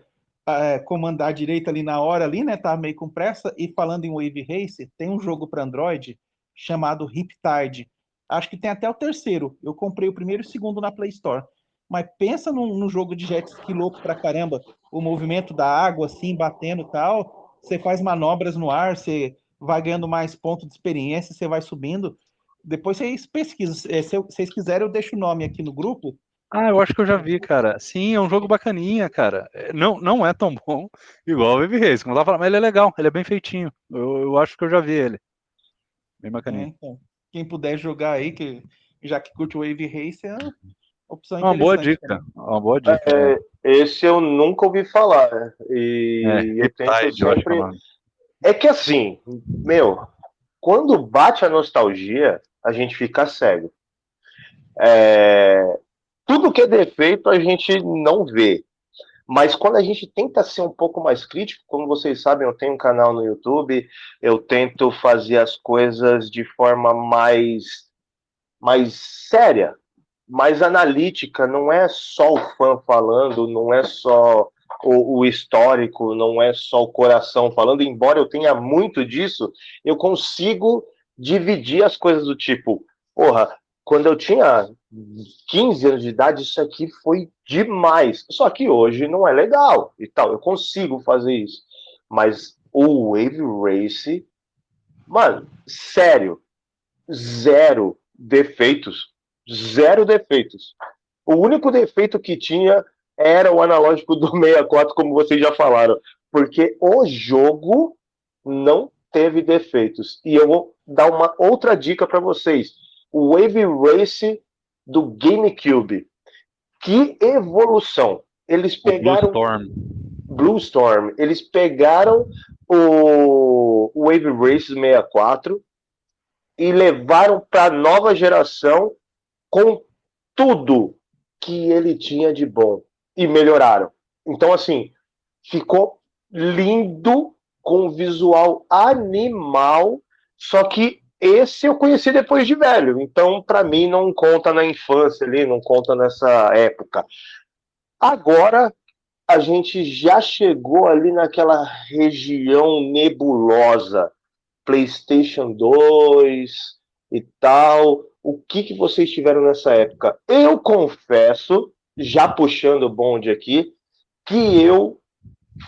comandar direito ali na hora ali, né? Tava meio com pressa. E falando em Wave Race, tem um jogo para Android chamado Riptide. Acho que tem até o terceiro. Eu comprei o primeiro e o segundo na Play Store. Mas pensa num jogo de jet ski louco pra caramba. O movimento da água, assim, batendo e tal. Você faz manobras no ar, você vai ganhando mais pontos de experiência, você vai subindo. Depois vocês pesquisam. Se vocês quiserem, eu deixo o nome aqui no grupo. Ah, eu acho que eu já vi, cara. Sim, é um jogo bacaninha, cara. Não é tão bom igual o Wave Race, como eu tava falando, mas ele é legal, ele é bem feitinho. Eu acho que eu já vi ele. Bem bacaninha. Então, quem puder jogar aí, já que curte o Wave Race, é uma opção Uma boa interessante dica, também. uma boa dica. Esse eu nunca ouvi falar. E eu tento Riptide, eu acho que é o sempre. nome. É que assim, meu, quando bate a nostalgia, a gente fica cego. Tudo que é defeito a gente não vê. Mas quando a gente tenta ser um pouco mais crítico, como vocês sabem, eu tenho um canal no YouTube, eu tento fazer as coisas de forma mais séria, mais analítica, não é só o fã falando, não é só o histórico, não é só o coração falando, embora eu tenha muito disso, eu consigo dividir as coisas do tipo, porra, quando eu tinha 15 anos de idade, isso aqui foi demais. Só que hoje não é legal e tal. Eu consigo fazer isso. Mas o Wave Race, mano, sério, zero defeitos. Zero defeitos. O único defeito que tinha era o analógico do 64, como vocês já falaram. Porque o jogo não teve defeitos. E eu vou dar uma outra dica para vocês. O Wave Race do GameCube. Que evolução! Eles O Blue pegaram Storm. Blue Storm, eles pegaram o Wave Race 64 e levaram para a nova geração com tudo que ele tinha de bom e melhoraram. Então, assim, ficou lindo, com visual animal, só que esse eu conheci depois de velho, então para mim não conta na infância ali, não conta nessa época. Agora a gente já chegou ali naquela região nebulosa, PlayStation 2 e tal. O que vocês tiveram nessa época? Eu confesso, já puxando o bonde aqui, que eu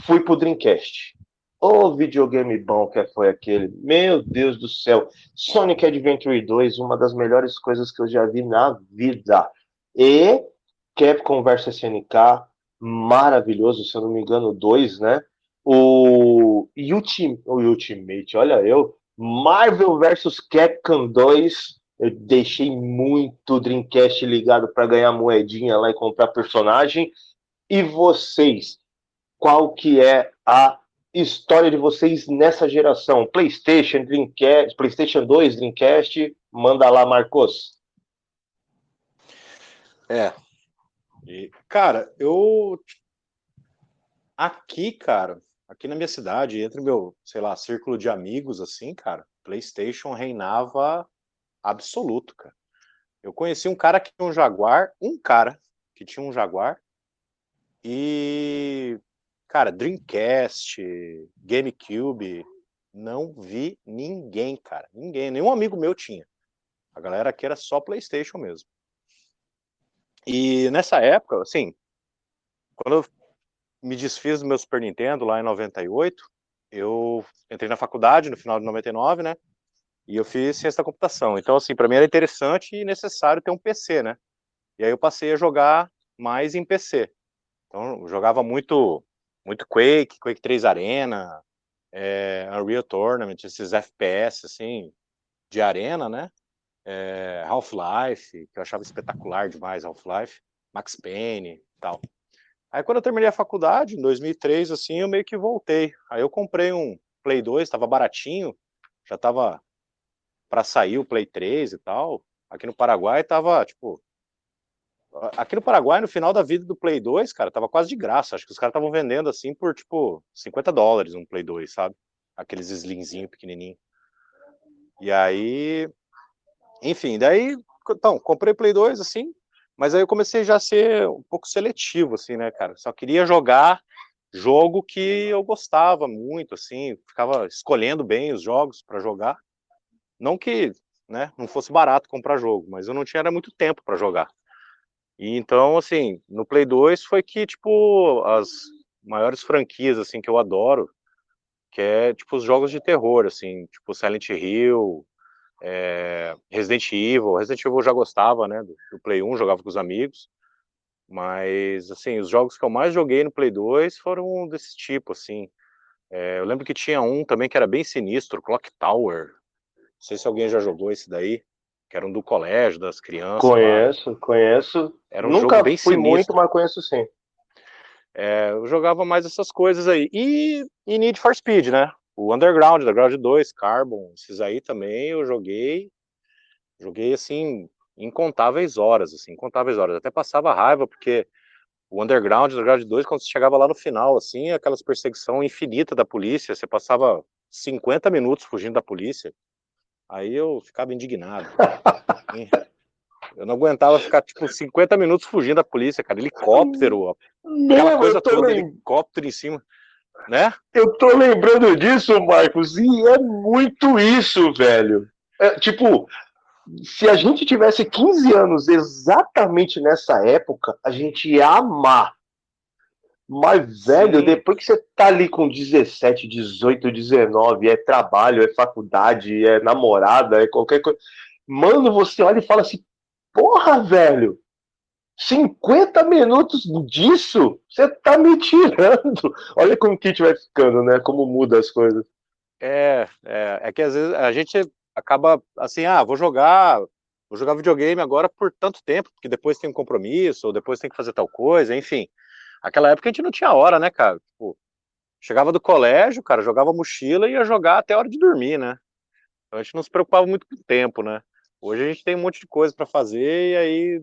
fui pro Dreamcast. O videogame bom que foi aquele. Meu Deus do céu. Sonic Adventure 2, uma das melhores coisas que eu já vi na vida. E Capcom vs SNK, maravilhoso, se eu não me engano, 2, né? O Ultimate, olha eu. Marvel vs Capcom 2. Eu deixei muito Dreamcast ligado para ganhar moedinha lá e comprar personagem. E vocês? Qual que é a história de vocês nessa geração? PlayStation, Dreamcast, PlayStation 2, Dreamcast, manda lá, Marcos. Cara, eu aqui na minha cidade, entre meu, sei lá, círculo de amigos, assim, cara, PlayStation reinava absoluto, cara. Eu conheci um cara que tinha um Jaguar, e, cara, Dreamcast, GameCube, não vi ninguém, cara, ninguém, nenhum amigo meu tinha. A galera aqui era só PlayStation mesmo. E nessa época, assim, quando eu me desfiz do meu Super Nintendo lá em 98, eu entrei na faculdade no final de 99, né? E eu fiz ciência da computação. Então, assim, para mim era interessante e necessário ter um PC, né? E aí eu passei a jogar mais em PC. Então, eu jogava muito Quake 3 Arena, Unreal Tournament, esses FPS, assim, de arena, né? Half-Life, que eu achava espetacular demais, Half-Life, Max Payne e tal. Aí quando eu terminei a faculdade, em 2003, assim, eu meio que voltei. Aí eu comprei um Play 2, tava baratinho, já tava para sair o Play 3 e tal. Aqui no Paraguai tava, tipo... Aqui no Paraguai, no final da vida do Play 2, cara, tava quase de graça. Acho que os caras estavam vendendo, assim, por, tipo, $50 um Play 2, sabe? Aqueles slimzinho pequenininho. E aí... Enfim, daí... Então, comprei Play 2, assim, mas aí eu comecei já a ser um pouco seletivo, assim, né, cara? Só queria jogar jogo que eu gostava muito, assim, ficava escolhendo bem os jogos para jogar. Não que, né, não fosse barato comprar jogo, mas eu não tinha era muito tempo para jogar. E então, assim, no Play 2 foi que, tipo, as maiores franquias, assim, que eu adoro, que é, tipo, os jogos de terror, assim, tipo Silent Hill, Resident Evil. Resident Evil eu já gostava, né, do Play 1, jogava com os amigos, mas, assim, os jogos que eu mais joguei no Play 2 foram desse tipo, assim. Eu lembro que tinha um também que era bem sinistro, Clock Tower. Não sei se alguém já jogou esse daí, que era um do colégio, das crianças lá. Conheço. Era um jogo Nunca bem fui muito, sinistro. mas conheço sim. Eu jogava mais essas coisas aí. E Need for Speed, né? O Underground 2, Carbon, esses aí também eu joguei. Joguei, assim, incontáveis horas, assim, incontáveis horas. Até passava raiva, porque o Underground 2, quando você chegava lá no final, assim, aquelas perseguição infinita da polícia, você passava 50 minutos fugindo da polícia. Aí eu ficava indignado. Eu não aguentava ficar, tipo, 50 minutos fugindo da polícia, cara. Helicóptero, aquela coisa toda, helicóptero em cima, né? Eu tô lembrando disso, Marcos, e é muito isso, velho. Tipo, se a gente tivesse 15 anos exatamente nessa época, a gente ia amar. Mas, velho, Sim. depois que você tá ali com 17, 18, 19, é trabalho, é faculdade, é namorada, é qualquer coisa. Mano, você olha e fala assim, porra, velho, 50 minutos disso? Você tá me tirando. Olha como que a gente vai ficando, né? Como muda as coisas. É que às vezes a gente acaba assim, vou jogar videogame agora por tanto tempo, porque depois tem um compromisso, ou depois tem que fazer tal coisa, enfim. Aquela época a gente não tinha hora, né, cara? Tipo, chegava do colégio, cara, jogava mochila e ia jogar até a hora de dormir, né? Então a gente não se preocupava muito com o tempo, né? Hoje a gente tem um monte de coisa para fazer e aí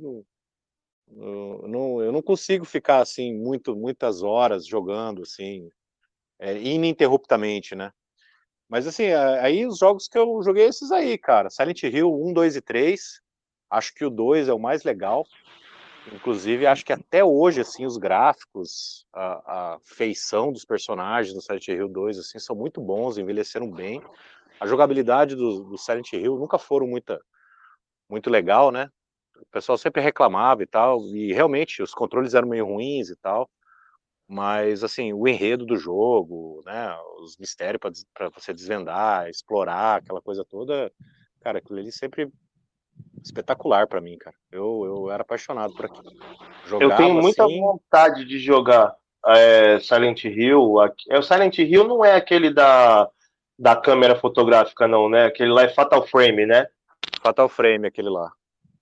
eu não consigo ficar assim muitas horas jogando assim, ininterruptamente, né? Mas assim, aí os jogos que eu joguei esses aí, cara. Silent Hill 1, 2 e 3. Acho que o 2 é o mais legal. Inclusive, acho que até hoje, assim, os gráficos, a feição dos personagens do Silent Hill 2, assim, são muito bons, envelheceram bem. A jogabilidade do Silent Hill nunca foram muito legal, né? O pessoal sempre reclamava e tal, e realmente os controles eram meio ruins e tal. Mas, assim, o enredo do jogo, né, os mistérios para você desvendar, explorar, aquela coisa toda, cara, aquilo ali sempre espetacular para mim, cara. Eu era apaixonado por aquilo. Eu tenho Jogava muita assim... vontade de jogar Silent Hill. O Silent Hill não é aquele da câmera fotográfica, não, né? Aquele lá é Fatal Frame, né? Fatal Frame, aquele lá.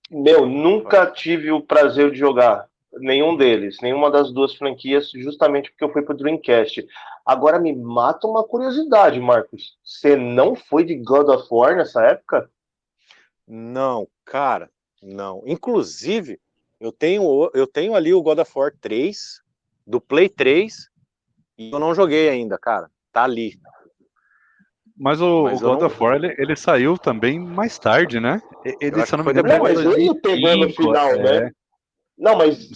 Meu, nunca tive o prazer de jogar nenhum deles, nenhuma das duas franquias, justamente porque eu fui pro Dreamcast. Agora me mata uma curiosidade, Marcos. Você não foi de God of War nessa época? Não, cara, não. Inclusive, eu tenho ali o God of War 3, do Play 3, e eu não joguei ainda, cara. Tá ali. Mas o God of War, ele saiu também mais tarde, né? Ele, se eu não me engano, Não, mas ele pegou no final, né? Não, mas,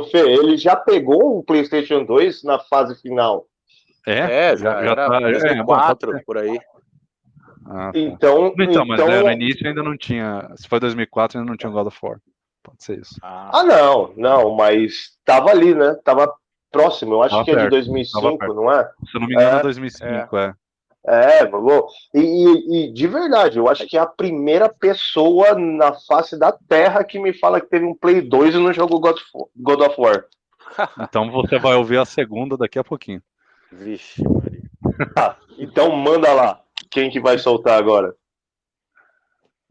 Fê, ele já pegou o PlayStation 2 na fase final. Já era tá, 2004, por aí. Tá. Então, mas no início ainda não tinha. Se foi 2004, ainda não tinha God of War. Pode ser isso. Não, mas tava ali, né? Tava próximo. Eu acho tava que perto, é de 2005, não é? Se eu não me engano, é 2005, E de verdade, eu acho que é a primeira pessoa na face da Terra que me fala que teve um Play 2 e não jogou God of War. Então você vai ouvir a segunda daqui a pouquinho. Vixe, Maria. Então manda lá. Quem que vai soltar agora?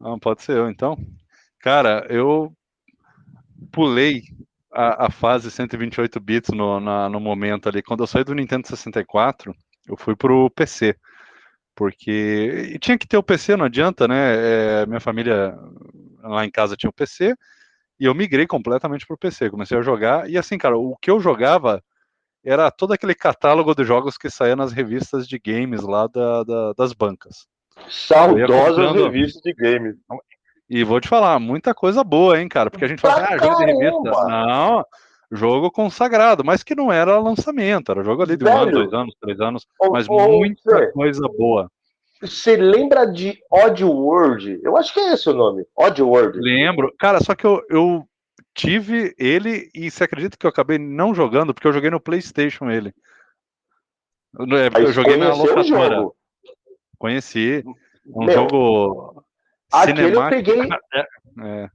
Ah, pode ser eu, então. Cara, eu pulei a fase 128 bits no momento ali. Quando eu saí do Nintendo 64, eu fui pro PC. Porque e tinha que ter o PC, não adianta, né? Minha família lá em casa tinha o PC e eu migrei completamente pro PC. Comecei a jogar e assim, cara, o que eu jogava era todo aquele catálogo de jogos que saía nas revistas de games lá das bancas. Eu ia Saudosas comprando. revistas de games. E vou te falar, muita coisa boa, hein, cara? Porque a gente fala Pra assim, jogo de revista. caramba! Não, jogo consagrado, mas que não era lançamento, era jogo ali de 1 ano, 2 Velho, anos, 3 anos, mas ô, muita Fê, coisa boa. você lembra de Oddworld? Eu acho que é esse o nome. Oddworld. Lembro, cara, só que eu tive ele e você acredita que eu acabei não jogando, porque eu joguei no PlayStation ele. Eu Mas joguei na conheceu o locadora, jogo. conheci. Um Meu, jogo aquele eu cinemático. peguei. É,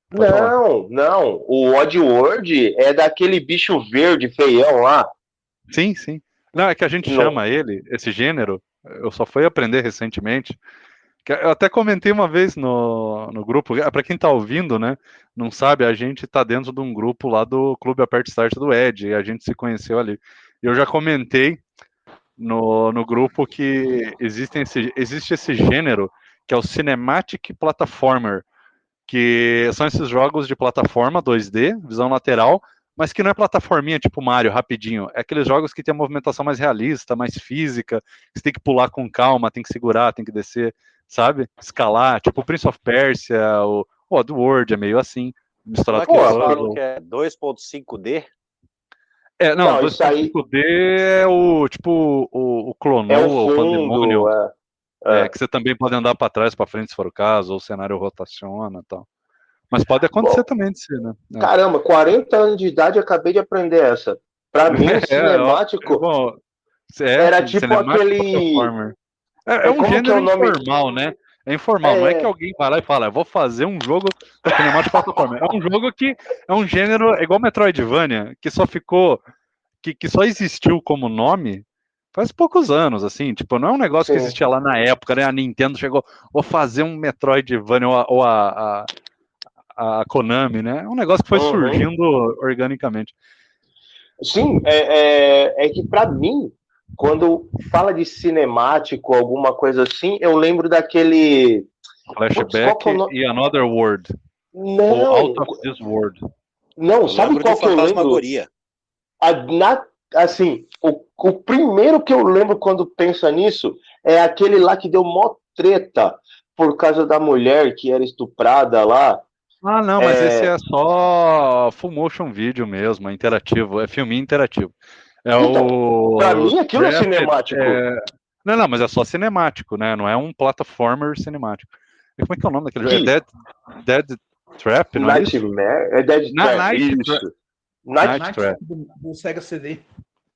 pode falar. Não, não. O Oddworld é daquele bicho verde feião lá. Sim, sim. Não, é que a gente Não. chama ele, esse gênero, eu só fui aprender recentemente. Eu até comentei uma vez no grupo, para quem tá ouvindo, né, não sabe, a gente tá dentro de um grupo lá do Clube Aperto Start do Ed, e a gente se conheceu ali. Eu já comentei no grupo que existe esse gênero, que é o Cinematic Platformer, que são esses jogos de plataforma 2D, visão lateral, mas que não é plataforminha tipo Mario, rapidinho. É aqueles jogos que tem a movimentação mais realista, mais física, que você tem que pular com calma, tem que segurar, tem que descer, sabe? Escalar, tipo Prince of Persia, o Oddworld é meio assim, Não é misturado que com eles falam puzzle. que é 2.5D? Não, Não, isso aí 2.5D é o tipo o é o Clonoa, o fundo. Pandemonium, É. que você também pode andar para trás, para frente se for o caso, ou o cenário rotaciona e tal. Mas pode acontecer Bom, também de ser, né? caramba, 40 anos de idade eu acabei de aprender essa. Pra mim, cinemático Bom, era tipo Cinematic aquele. Platformer. É um Como que é gênero o nome? informal, né? É informal, não é que É, alguém vai lá e fala, vou fazer um jogo Cinematic Platformer. É um jogo que é um gênero é igual Metroidvania, que só ficou, que só existiu como nome faz poucos anos, assim, tipo, não é um negócio que sim. existia lá na época, né? A Nintendo chegou, vou fazer um Metroidvania, a Konami, né? É um negócio que foi Uhum. surgindo organicamente. Sim, é que pra mim, quando fala de cinemático, alguma coisa assim, eu lembro daquele. Putz, qual que é o Flashback nome? e Another World, ou Out Não, of This World. não, Eu sabe lembro de qual que eu lembro? Fantasmagoria. Assim, o primeiro que eu lembro quando pensa nisso é aquele lá que deu mó treta por causa da mulher que era estuprada lá. Ah, não, mas esse É, é só full motion video mesmo, é interativo, é filminho interativo. É então, pra o mim aquilo é Trapped. cinemático. Não, mas é só cinemático, né? Não é um platformer cinemático. E como é que é o nome daquele jogo? É Que Dead Trap, não é isso? Nightmare é Dead Trap, Night Trap. isso. Night, Night Night Trap. do Sega CD.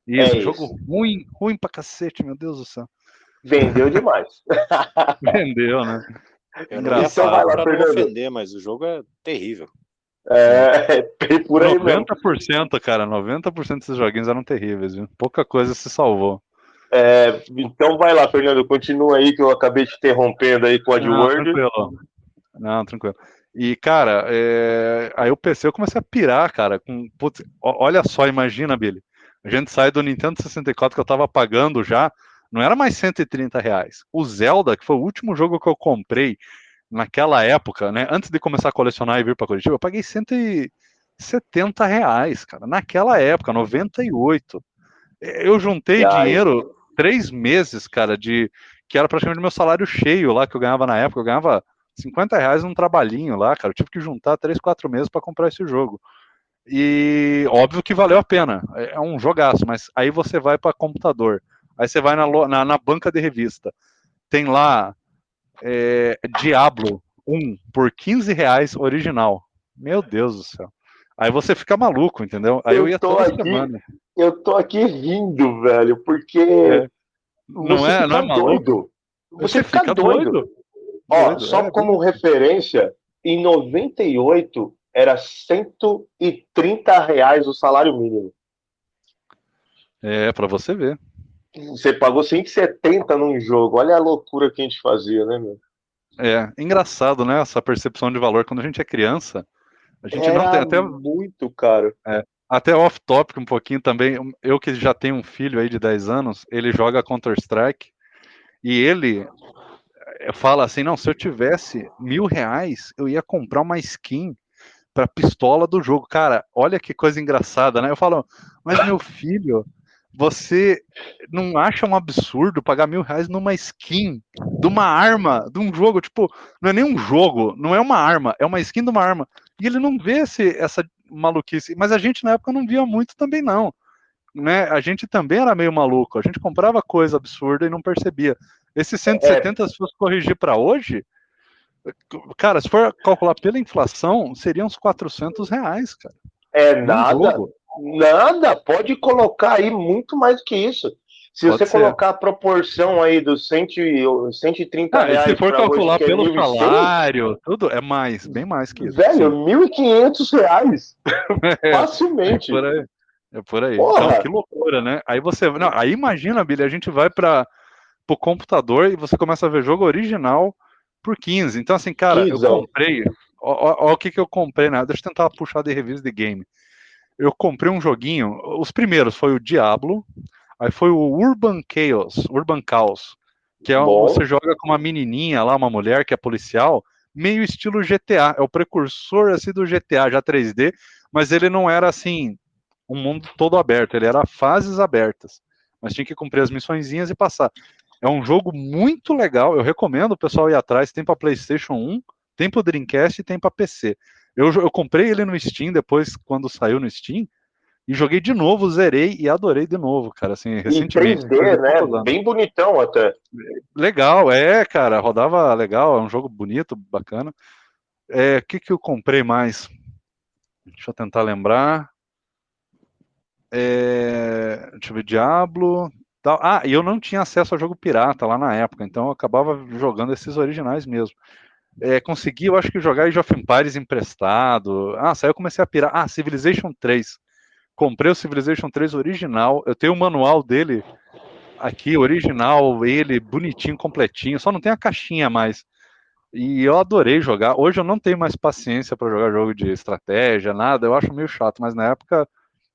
é Isso, jogo isso. ruim, ruim pra cacete, meu Deus do céu. Vendeu demais. Vendeu, né? Eu não ia Então falar vai lá, Engraçado. para não Fernando. ofender, mas o jogo é terrível. É, por aí mesmo. 90%, cara, 90% desses joguinhos eram terríveis, viu? Pouca coisa se salvou. Então vai lá, Fernando. Continua aí que eu acabei te interrompendo aí com a Não, Word. tranquilo. Não, tranquilo. E, cara, aí o PC eu comecei a pirar, cara. Putz, olha só, imagina, Billy. A gente sai do Nintendo 64 que eu tava pagando já, não era mais R$ 130. O Zelda, que foi o último jogo que eu comprei naquela época, né? Antes de começar a colecionar e vir pra Curitiba, eu paguei R$ 170, cara. Naquela época, 98. Eu juntei Ai, dinheiro 3 meses, cara, que era praticamente meu salário cheio lá que eu ganhava na época. Eu ganhava R$ 50 num trabalhinho lá, cara. Eu tive que juntar 3, 4 meses para comprar esse jogo. E óbvio que valeu a pena. É um jogaço, mas aí você vai para computador. Aí você vai na banca de revista. Tem lá Diablo 1 por R$ 15 original. Meu Deus do céu. Aí você fica maluco, entendeu? Aí eu ia toda semana. eu tô aqui rindo, velho, porque É, você não fica é maluco? doido. Você Você fica fica doido. doido. Ó, Doido, só é bem como assim. referência, em 98 era R$ 130 o salário mínimo. É, pra você ver. Você pagou 170 num jogo. Olha a loucura que a gente fazia, né, meu? Engraçado, né? Essa percepção de valor. Quando a gente é criança, a gente não tem. Era muito caro. Até off-topic um pouquinho também. Eu que já tenho um filho aí de 10 anos, ele joga Counter-Strike e ele fala assim: não, se eu tivesse R$ 1.000, eu ia comprar uma skin pra pistola do jogo. Cara, olha que coisa engraçada, né? Eu falo, mas meu filho, você não acha um absurdo pagar R$ 1.000 numa skin de uma arma, de um jogo? Tipo, não é nem um jogo, não é uma arma, é uma skin de uma arma. E ele não vê essa maluquice. Mas a gente na época não via muito também, não. Né? A gente também era meio maluco. A gente comprava coisa absurda e não percebia. Esses 170, se fosse corrigir para hoje, cara, se for calcular pela inflação, seriam uns R$ 400, cara. Nada. Jogo. Nada. Pode colocar aí muito mais do que isso. Se Pode você ser. colocar a proporção aí dos 130 E se reais for para hoje, calcular que é pelo 1.100, salário, tudo é mais, bem mais que isso. velho, sim. R$ 1.500. É Facilmente. por aí. É por aí. Porra. Então, que loucura, né? Aí você. Não, aí imagina, Billy, a gente vai para o computador e você começa a ver jogo original por 15. Então, assim, cara, eu comprei. Ó, o que eu comprei, né? Deixa eu tentar puxar de revista de game. Eu comprei um joguinho. Os primeiros foi o Diablo, aí foi o Urban Chaos, que é você joga com uma menininha lá, uma mulher que é policial, meio estilo GTA. É o precursor assim do GTA, já 3D, mas ele não era assim um mundo todo aberto, ele era fases abertas. Mas tinha que cumprir as missõezinhas e passar. É um jogo muito legal, eu recomendo o pessoal ir atrás, tem para PlayStation 1, tem para Dreamcast e tem para PC. Eu comprei ele no Steam depois, quando saiu no Steam, e joguei de novo, zerei e adorei de novo, cara, assim, recentemente. E 3D, né? Bem bonitão até. Legal, cara, rodava legal, é um jogo bonito, bacana. O que eu comprei mais? Deixa eu tentar lembrar. Deixa eu ver, Diablo. Tal. E eu não tinha acesso a jogo pirata lá na época, então eu acabava jogando esses originais mesmo. Consegui, eu acho que jogar Age of Empires emprestado. Saiu, eu comecei a pirar. Civilization 3. Comprei o Civilization 3 original. Eu tenho o manual dele aqui, original, ele bonitinho, completinho. Só não tem a caixinha mais. E eu adorei jogar. Hoje eu não tenho mais paciência para jogar jogo de estratégia, nada. Eu acho meio chato, mas na época,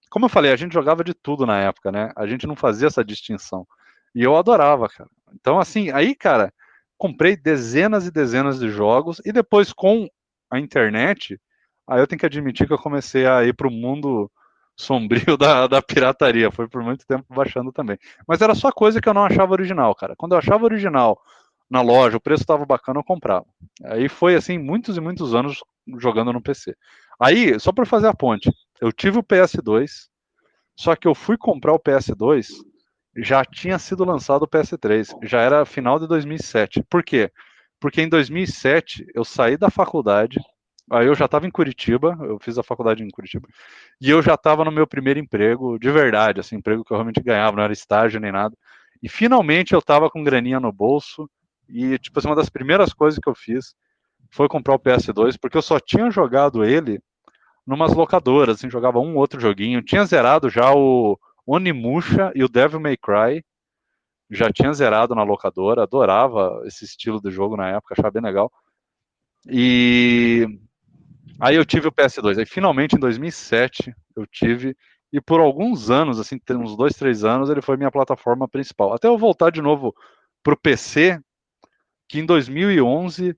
como eu falei, a gente jogava de tudo na época, né? A gente não fazia essa distinção. E eu adorava, cara. Então, assim, aí, cara, comprei dezenas e dezenas de jogos. E depois, com a internet, aí eu tenho que admitir que eu comecei a ir pro mundo sombrio da pirataria. Foi por muito tempo baixando também. Mas era só coisa que eu não achava original, cara. Quando eu achava original na loja, o preço estava bacana, eu comprava. Aí foi assim, muitos e muitos anos jogando no PC. Aí, só para fazer a ponte, eu tive o PS2, só que eu fui comprar o PS2, já tinha sido lançado o PS3, já era final de 2007. Por quê? Porque em 2007 eu saí da faculdade, aí eu já estava em Curitiba, eu fiz a faculdade em Curitiba, e eu já estava no meu primeiro emprego, de verdade, assim, emprego que eu realmente ganhava, não era estágio nem nada. E finalmente eu estava com graninha no bolso, e, tipo assim, uma das primeiras coisas que eu fiz foi comprar o PS2, porque eu só tinha jogado ele numas locadoras, assim, jogava um outro joguinho. Tinha zerado já o Onimusha e o Devil May Cry. Já tinha zerado na locadora, adorava esse estilo de jogo na época, achava bem legal. E aí eu tive o PS2. Aí finalmente em 2007 eu tive, e por alguns anos, assim, uns 2, 3 anos, ele foi minha plataforma principal. Até eu voltar de novo pro PC, que em 2011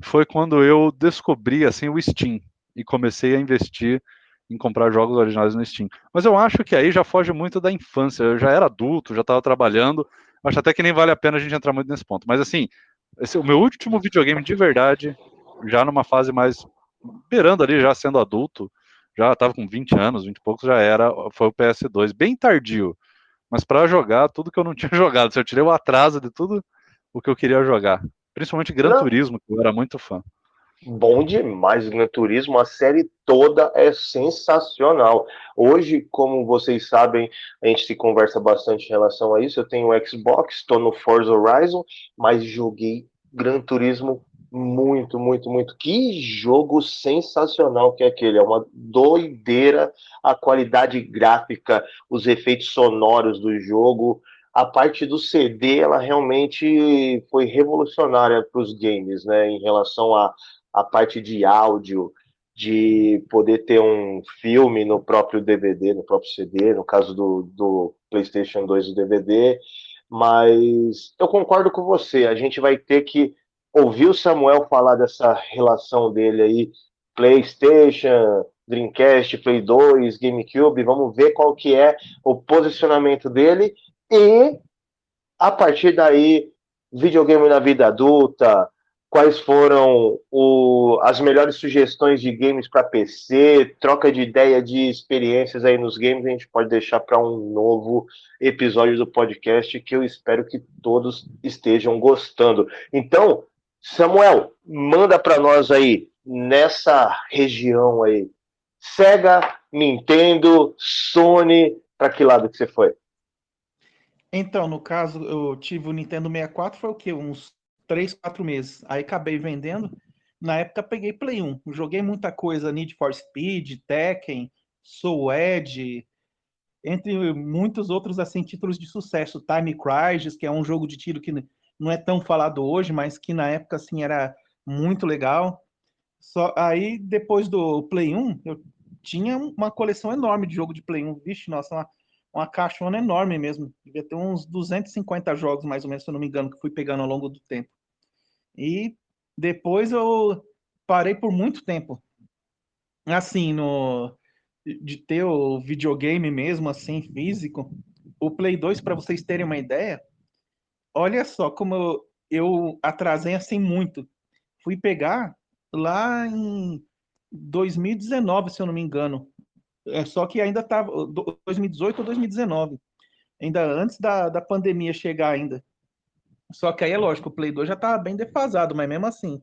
foi quando eu descobri assim o Steam e comecei a investir em comprar jogos originais no Steam. Mas eu acho que aí já foge muito da infância. Eu já era adulto, já estava trabalhando. Acho até que nem vale a pena a gente entrar muito nesse ponto. Mas assim, esse é o meu último videogame de verdade, já numa fase mais beirando ali, já sendo adulto. Já estava com 20 anos, 20 e poucos, foi o PS2, bem tardio. Mas para jogar tudo que eu não tinha jogado. Eu tirei o atraso de tudo o que eu queria jogar. Principalmente Gran Turismo, que eu era muito fã. Bom demais, Gran Turismo, a série toda é sensacional. Hoje, como vocês sabem, a gente se conversa bastante em relação a isso. Eu tenho o Xbox, estou no Forza Horizon, mas joguei Gran Turismo muito, muito, muito. Que jogo sensacional que é aquele. É uma doideira a qualidade gráfica, os efeitos sonoros do jogo, a parte do CD, ela realmente foi revolucionária para os games, né? Em relação à parte de áudio, de poder ter um filme no próprio DVD, no próprio CD, no caso do PlayStation 2 o DVD. Mas eu concordo com você, a gente vai ter que ouvir o Samuel falar dessa relação dele aí, PlayStation, Dreamcast, Play 2, GameCube, vamos ver qual que é o posicionamento dele e, a partir daí, videogame na vida adulta, quais foram as melhores sugestões de games para PC, troca de ideia de experiências aí nos games, a gente pode deixar para um novo episódio do podcast que eu espero que todos estejam gostando. Então, Samuel, manda para nós aí, nessa região aí, Sega, Nintendo, Sony, para que lado que você foi? Então, no caso, eu tive o Nintendo 64, foi o quê? Uns 3, 4 meses. Aí acabei vendendo. Na época peguei Play 1. Joguei muita coisa, Need for Speed, Tekken, Soul Edge, entre muitos outros assim títulos de sucesso. Time Crisis, que é um jogo de tiro que não é tão falado hoje, mas que na época assim era muito legal. Só aí depois do Play 1, eu tinha uma coleção enorme de jogo de Play 1. Vixe, nossa, uma caixona enorme mesmo. Devia ter uns 250 jogos, mais ou menos, se eu não me engano, que fui pegando ao longo do tempo. E depois eu parei por muito tempo. Assim, de ter o videogame mesmo, assim, físico. O Play 2, para vocês terem uma ideia, olha só como eu atrasei assim muito. Fui pegar lá em 2019, se eu não me engano. Só que ainda estava 2018 ou 2019, ainda antes da pandemia chegar ainda. Só que aí é lógico, o Play 2 já estava bem defasado, mas mesmo assim,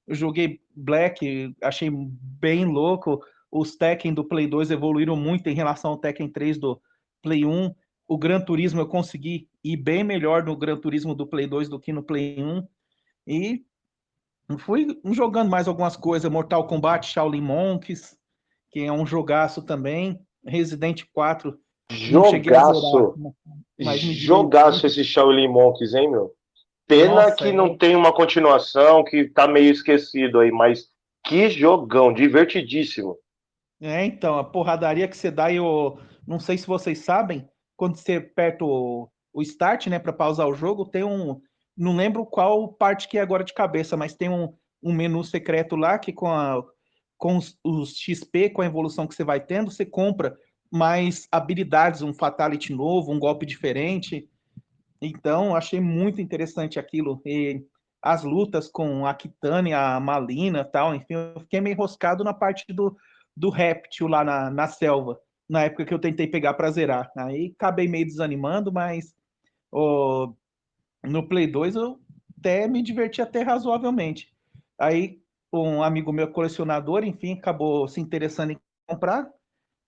eu joguei Black, achei bem louco. Os Tekken do Play 2 evoluíram muito em relação ao Tekken 3 do Play 1. O Gran Turismo eu consegui ir bem melhor no Gran Turismo do Play 2 do que no Play 1. E fui jogando mais algumas coisas, Mortal Kombat, Shaolin Monks, que é um jogaço também. Resident 4, não cheguei a zerar, Jogaço, mas me jogaço diverti. esse Shaolin Monks, hein, meu? Pena Nossa, que não tem uma continuação, que tá meio esquecido aí, mas que jogão, divertidíssimo. então, a porradaria que você dá, eu não sei se vocês sabem, quando você aperta o start, né, para pausar o jogo, tem não lembro qual parte que é agora de cabeça, mas tem um menu secreto lá que com os XP, com a evolução que você vai tendo, você compra mais habilidades, um fatality novo, um golpe diferente. Então, achei muito interessante aquilo. E as lutas com a Kitana e a Malina tal, enfim, eu fiquei meio enroscado na parte do réptil lá na selva, na época que eu tentei pegar pra zerar. Aí acabei meio desanimando, mas ó, no Play 2 eu até me diverti até razoavelmente. Aí um amigo meu colecionador, enfim, acabou se interessando em comprar.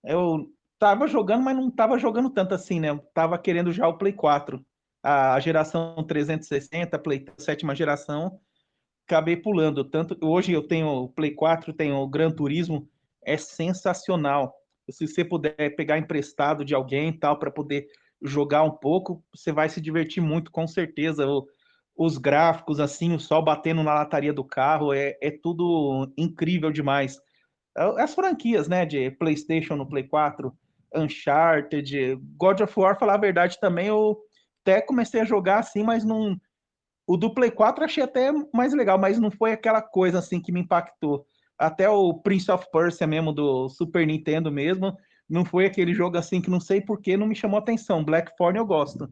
Eu tava jogando, mas não tava jogando tanto assim, né? Eu tava querendo já o Play 4. A geração 360, Play 7ª geração, acabei pulando. Tanto hoje eu tenho o Play 4, tenho o Gran Turismo, é sensacional. Se você puder pegar emprestado de alguém e tal para poder jogar um pouco, você vai se divertir muito, com certeza. Os gráficos, assim, o sol batendo na lataria do carro, é tudo incrível demais. As franquias, né, de PlayStation no Play 4, Uncharted, God of War, falar a verdade também, eu até comecei a jogar assim, mas não. O do Play 4 achei até mais legal, mas não foi aquela coisa assim que me impactou. Até o Prince of Persia mesmo do Super Nintendo mesmo, não foi aquele jogo assim que não sei por que não me chamou atenção. Blackthorn eu gosto.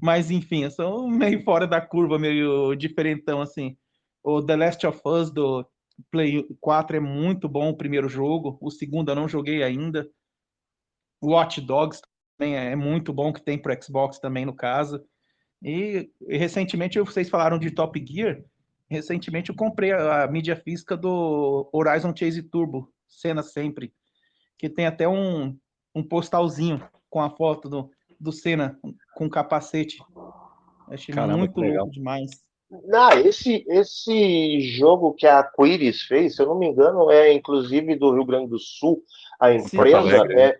Mas enfim, eu sou meio fora da curva, meio diferentão assim. O The Last of Us do Play 4 é muito bom o primeiro jogo, o segundo eu não joguei ainda. O Watch Dogs também é muito bom, que tem para Xbox também no caso. E recentemente vocês falaram de Top Gear. Recentemente eu comprei a mídia física do Horizon Chase Turbo, cena sempre, que tem até um postalzinho com a foto do Senna com capacete. Achei Caramba, que muito legal. louco demais. Esse jogo que a Quiris fez, se eu não me engano, é inclusive do Rio Grande do Sul, a Sim, Porto empresa Alegre, né?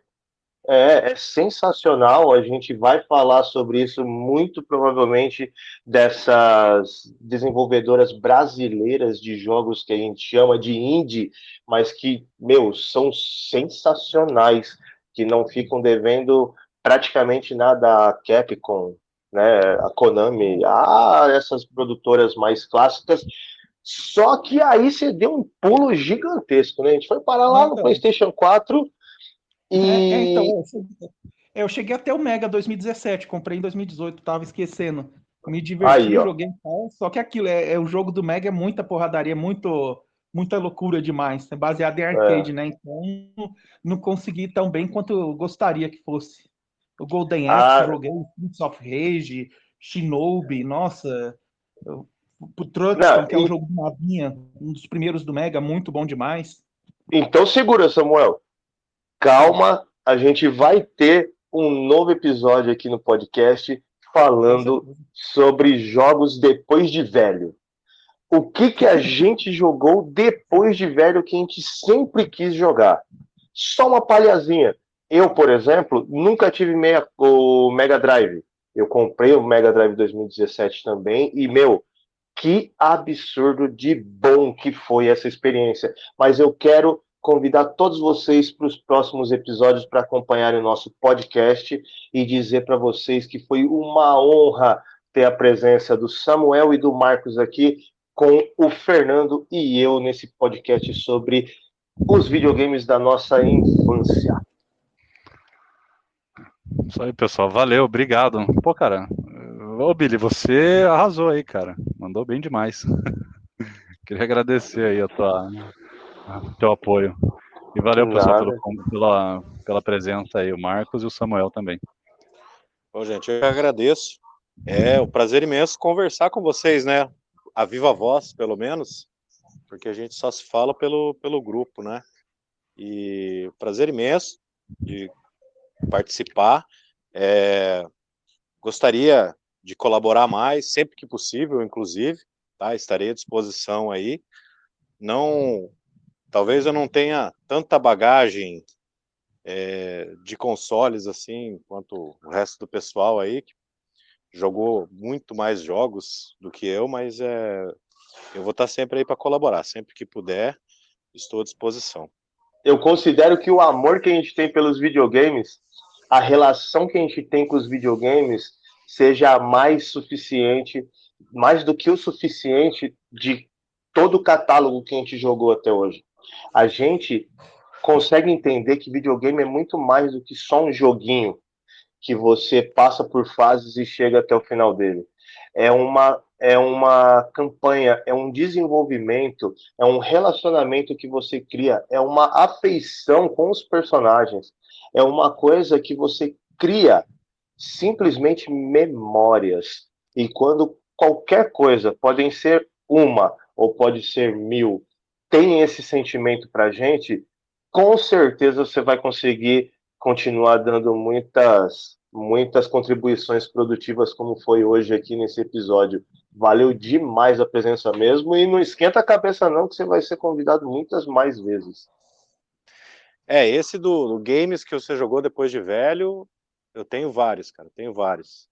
É sensacional. A gente vai falar sobre isso muito provavelmente dessas desenvolvedoras brasileiras de jogos que a gente chama de indie, mas que, meu, são sensacionais, que não ficam devendo praticamente nada à Capcom, né, a Konami, essas produtoras mais clássicas. Só que aí você deu um pulo gigantesco, né? A gente foi parar lá no Então, PlayStation 4 então, e eu cheguei até o Mega 2017, comprei em 2018, tava esquecendo. Me aí, diverti, ó. joguei e tal, só que aquilo, o jogo do Mega é muita porradaria, muita loucura demais, é baseado em É. arcade, né? Então, não consegui tão bem quanto eu gostaria que fosse. O Golden Axe, Ah, joguei Streets of Rage, Shinobi, nossa, o não, Truxton, que é um jogo de navinha, um dos primeiros do Mega, muito bom demais. então segura, Samuel. Calma, a gente vai ter um novo episódio aqui no podcast Com falando certeza. sobre jogos depois de velho. O que a gente jogou depois de velho que a gente sempre quis jogar? Só uma palhazinha. Eu, por exemplo, nunca tive o Mega Drive. Eu comprei o Mega Drive 2017 também e, meu, que absurdo de bom que foi essa experiência. Mas eu quero convidar todos vocês para os próximos episódios para acompanharem o nosso podcast e dizer para vocês que foi uma honra ter a presença do Samuel e do Marcos aqui com o Fernando e eu nesse podcast sobre os videogames da nossa infância. Isso aí, pessoal. Valeu, obrigado. Pô, cara. Ô, Billy, você arrasou aí, cara. Mandou bem demais. Queria agradecer aí teu apoio. E valeu, pessoal, Nada. pela presença aí, o Marcos e o Samuel também. Bom, gente, eu que agradeço. É um prazer imenso conversar com vocês, né? A viva voz, pelo menos, porque a gente só se fala pelo grupo, né? E prazer imenso de participar. Gostaria de colaborar mais, sempre que possível, inclusive, tá? Estarei à disposição aí. Não, talvez eu não tenha tanta bagagem de consoles assim quanto o resto do pessoal aí, que jogou muito mais jogos do que eu, mas eu vou estar sempre aí para colaborar, sempre que puder, estou à disposição. Eu considero que o amor que a gente tem pelos videogames, a relação que a gente tem com os videogames, seja mais suficiente, mais do que o suficiente de todo o catálogo que a gente jogou até hoje. A gente consegue entender que videogame é muito mais do que só um joguinho que você passa por fases e chega até o final dele. É uma campanha, é um desenvolvimento, é um relacionamento que você cria, é uma afeição com os personagens, é uma coisa que você cria simplesmente memórias. E quando qualquer coisa, podem ser uma ou pode ser mil, tem esse sentimento pra gente, com certeza você vai conseguir continuar dando muitas contribuições produtivas como foi hoje aqui nesse episódio. Valeu demais a presença mesmo e não esquenta a cabeça não que você vai ser convidado muitas mais vezes. Esse do games que você jogou depois de velho, eu tenho vários, cara, tenho vários.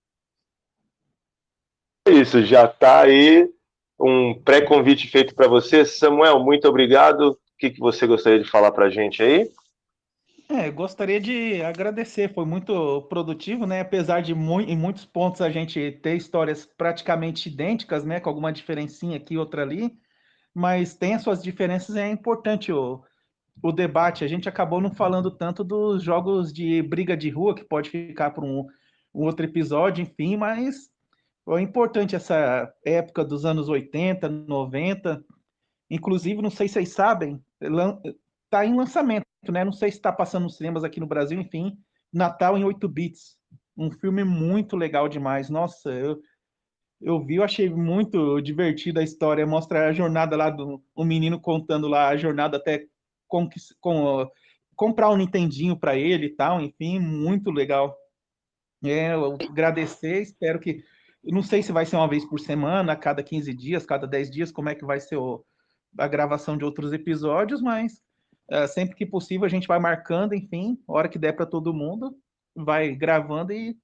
Isso, já está aí um pré-convite feito para você. Samuel, muito obrigado. O que você gostaria de falar para a gente aí? Gostaria de agradecer, foi muito produtivo, né? Apesar de em muitos pontos a gente ter histórias praticamente idênticas, né? Com alguma diferencinha aqui, outra ali, mas tem as suas diferenças e é importante o debate. A gente acabou não falando tanto dos jogos de briga de rua, que pode ficar para um outro episódio, enfim, mas foi importante essa época dos anos 80, 90. Inclusive, não sei se vocês sabem, tá em lançamento, né? Não sei se está passando nos cinemas aqui no Brasil, enfim, Natal em 8 bits. Um filme muito legal demais. Nossa, eu vi, eu achei muito divertida a história. Mostra a jornada lá do um menino contando lá a jornada até comprar um Nintendinho para ele e tal. Enfim, muito legal. Eu agradecer, espero que. Eu não sei se vai ser uma vez por semana, a cada 15 dias, cada 10 dias, como é que vai ser a gravação de outros episódios, mas Sempre que possível a gente vai marcando, enfim, a hora que der para todo mundo, vai gravando e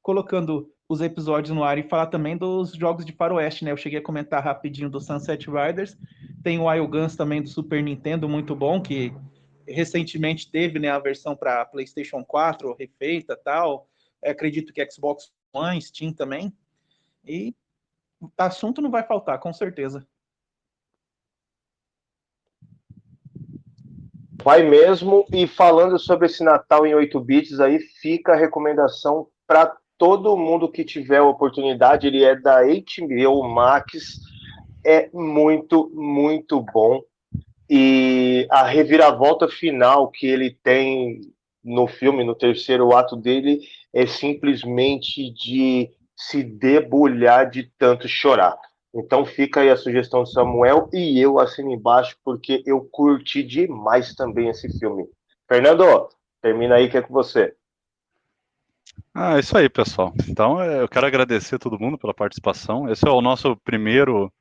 colocando os episódios no ar, e falar também dos jogos de faroeste, né? Eu cheguei a comentar rapidinho do Sunset Riders, tem o Wild Guns também do Super Nintendo, muito bom, que recentemente teve, né, a versão para PlayStation 4 refeita, tal. Acredito que Xbox One, Steam também. E assunto não vai faltar, com certeza. Vai mesmo, e falando sobre esse Natal em 8 bits, aí fica a recomendação para todo mundo que tiver a oportunidade. Ele é da HBO Max, é muito, muito bom. E a reviravolta final que ele tem no filme, no terceiro ato dele, é simplesmente de se debulhar de tanto chorar. Então fica aí a sugestão do Samuel, e eu assino embaixo porque eu curti demais também esse filme. Fernando, termina aí que é com você. É isso aí, pessoal. Então, eu quero agradecer a todo mundo pela participação. Esse é o nosso primeiro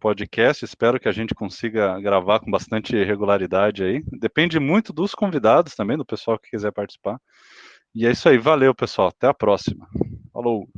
podcast. Espero que a gente consiga gravar com bastante regularidade aí. Depende muito dos convidados também, do pessoal que quiser participar. E é isso aí. Valeu, pessoal. Até a próxima. Falou.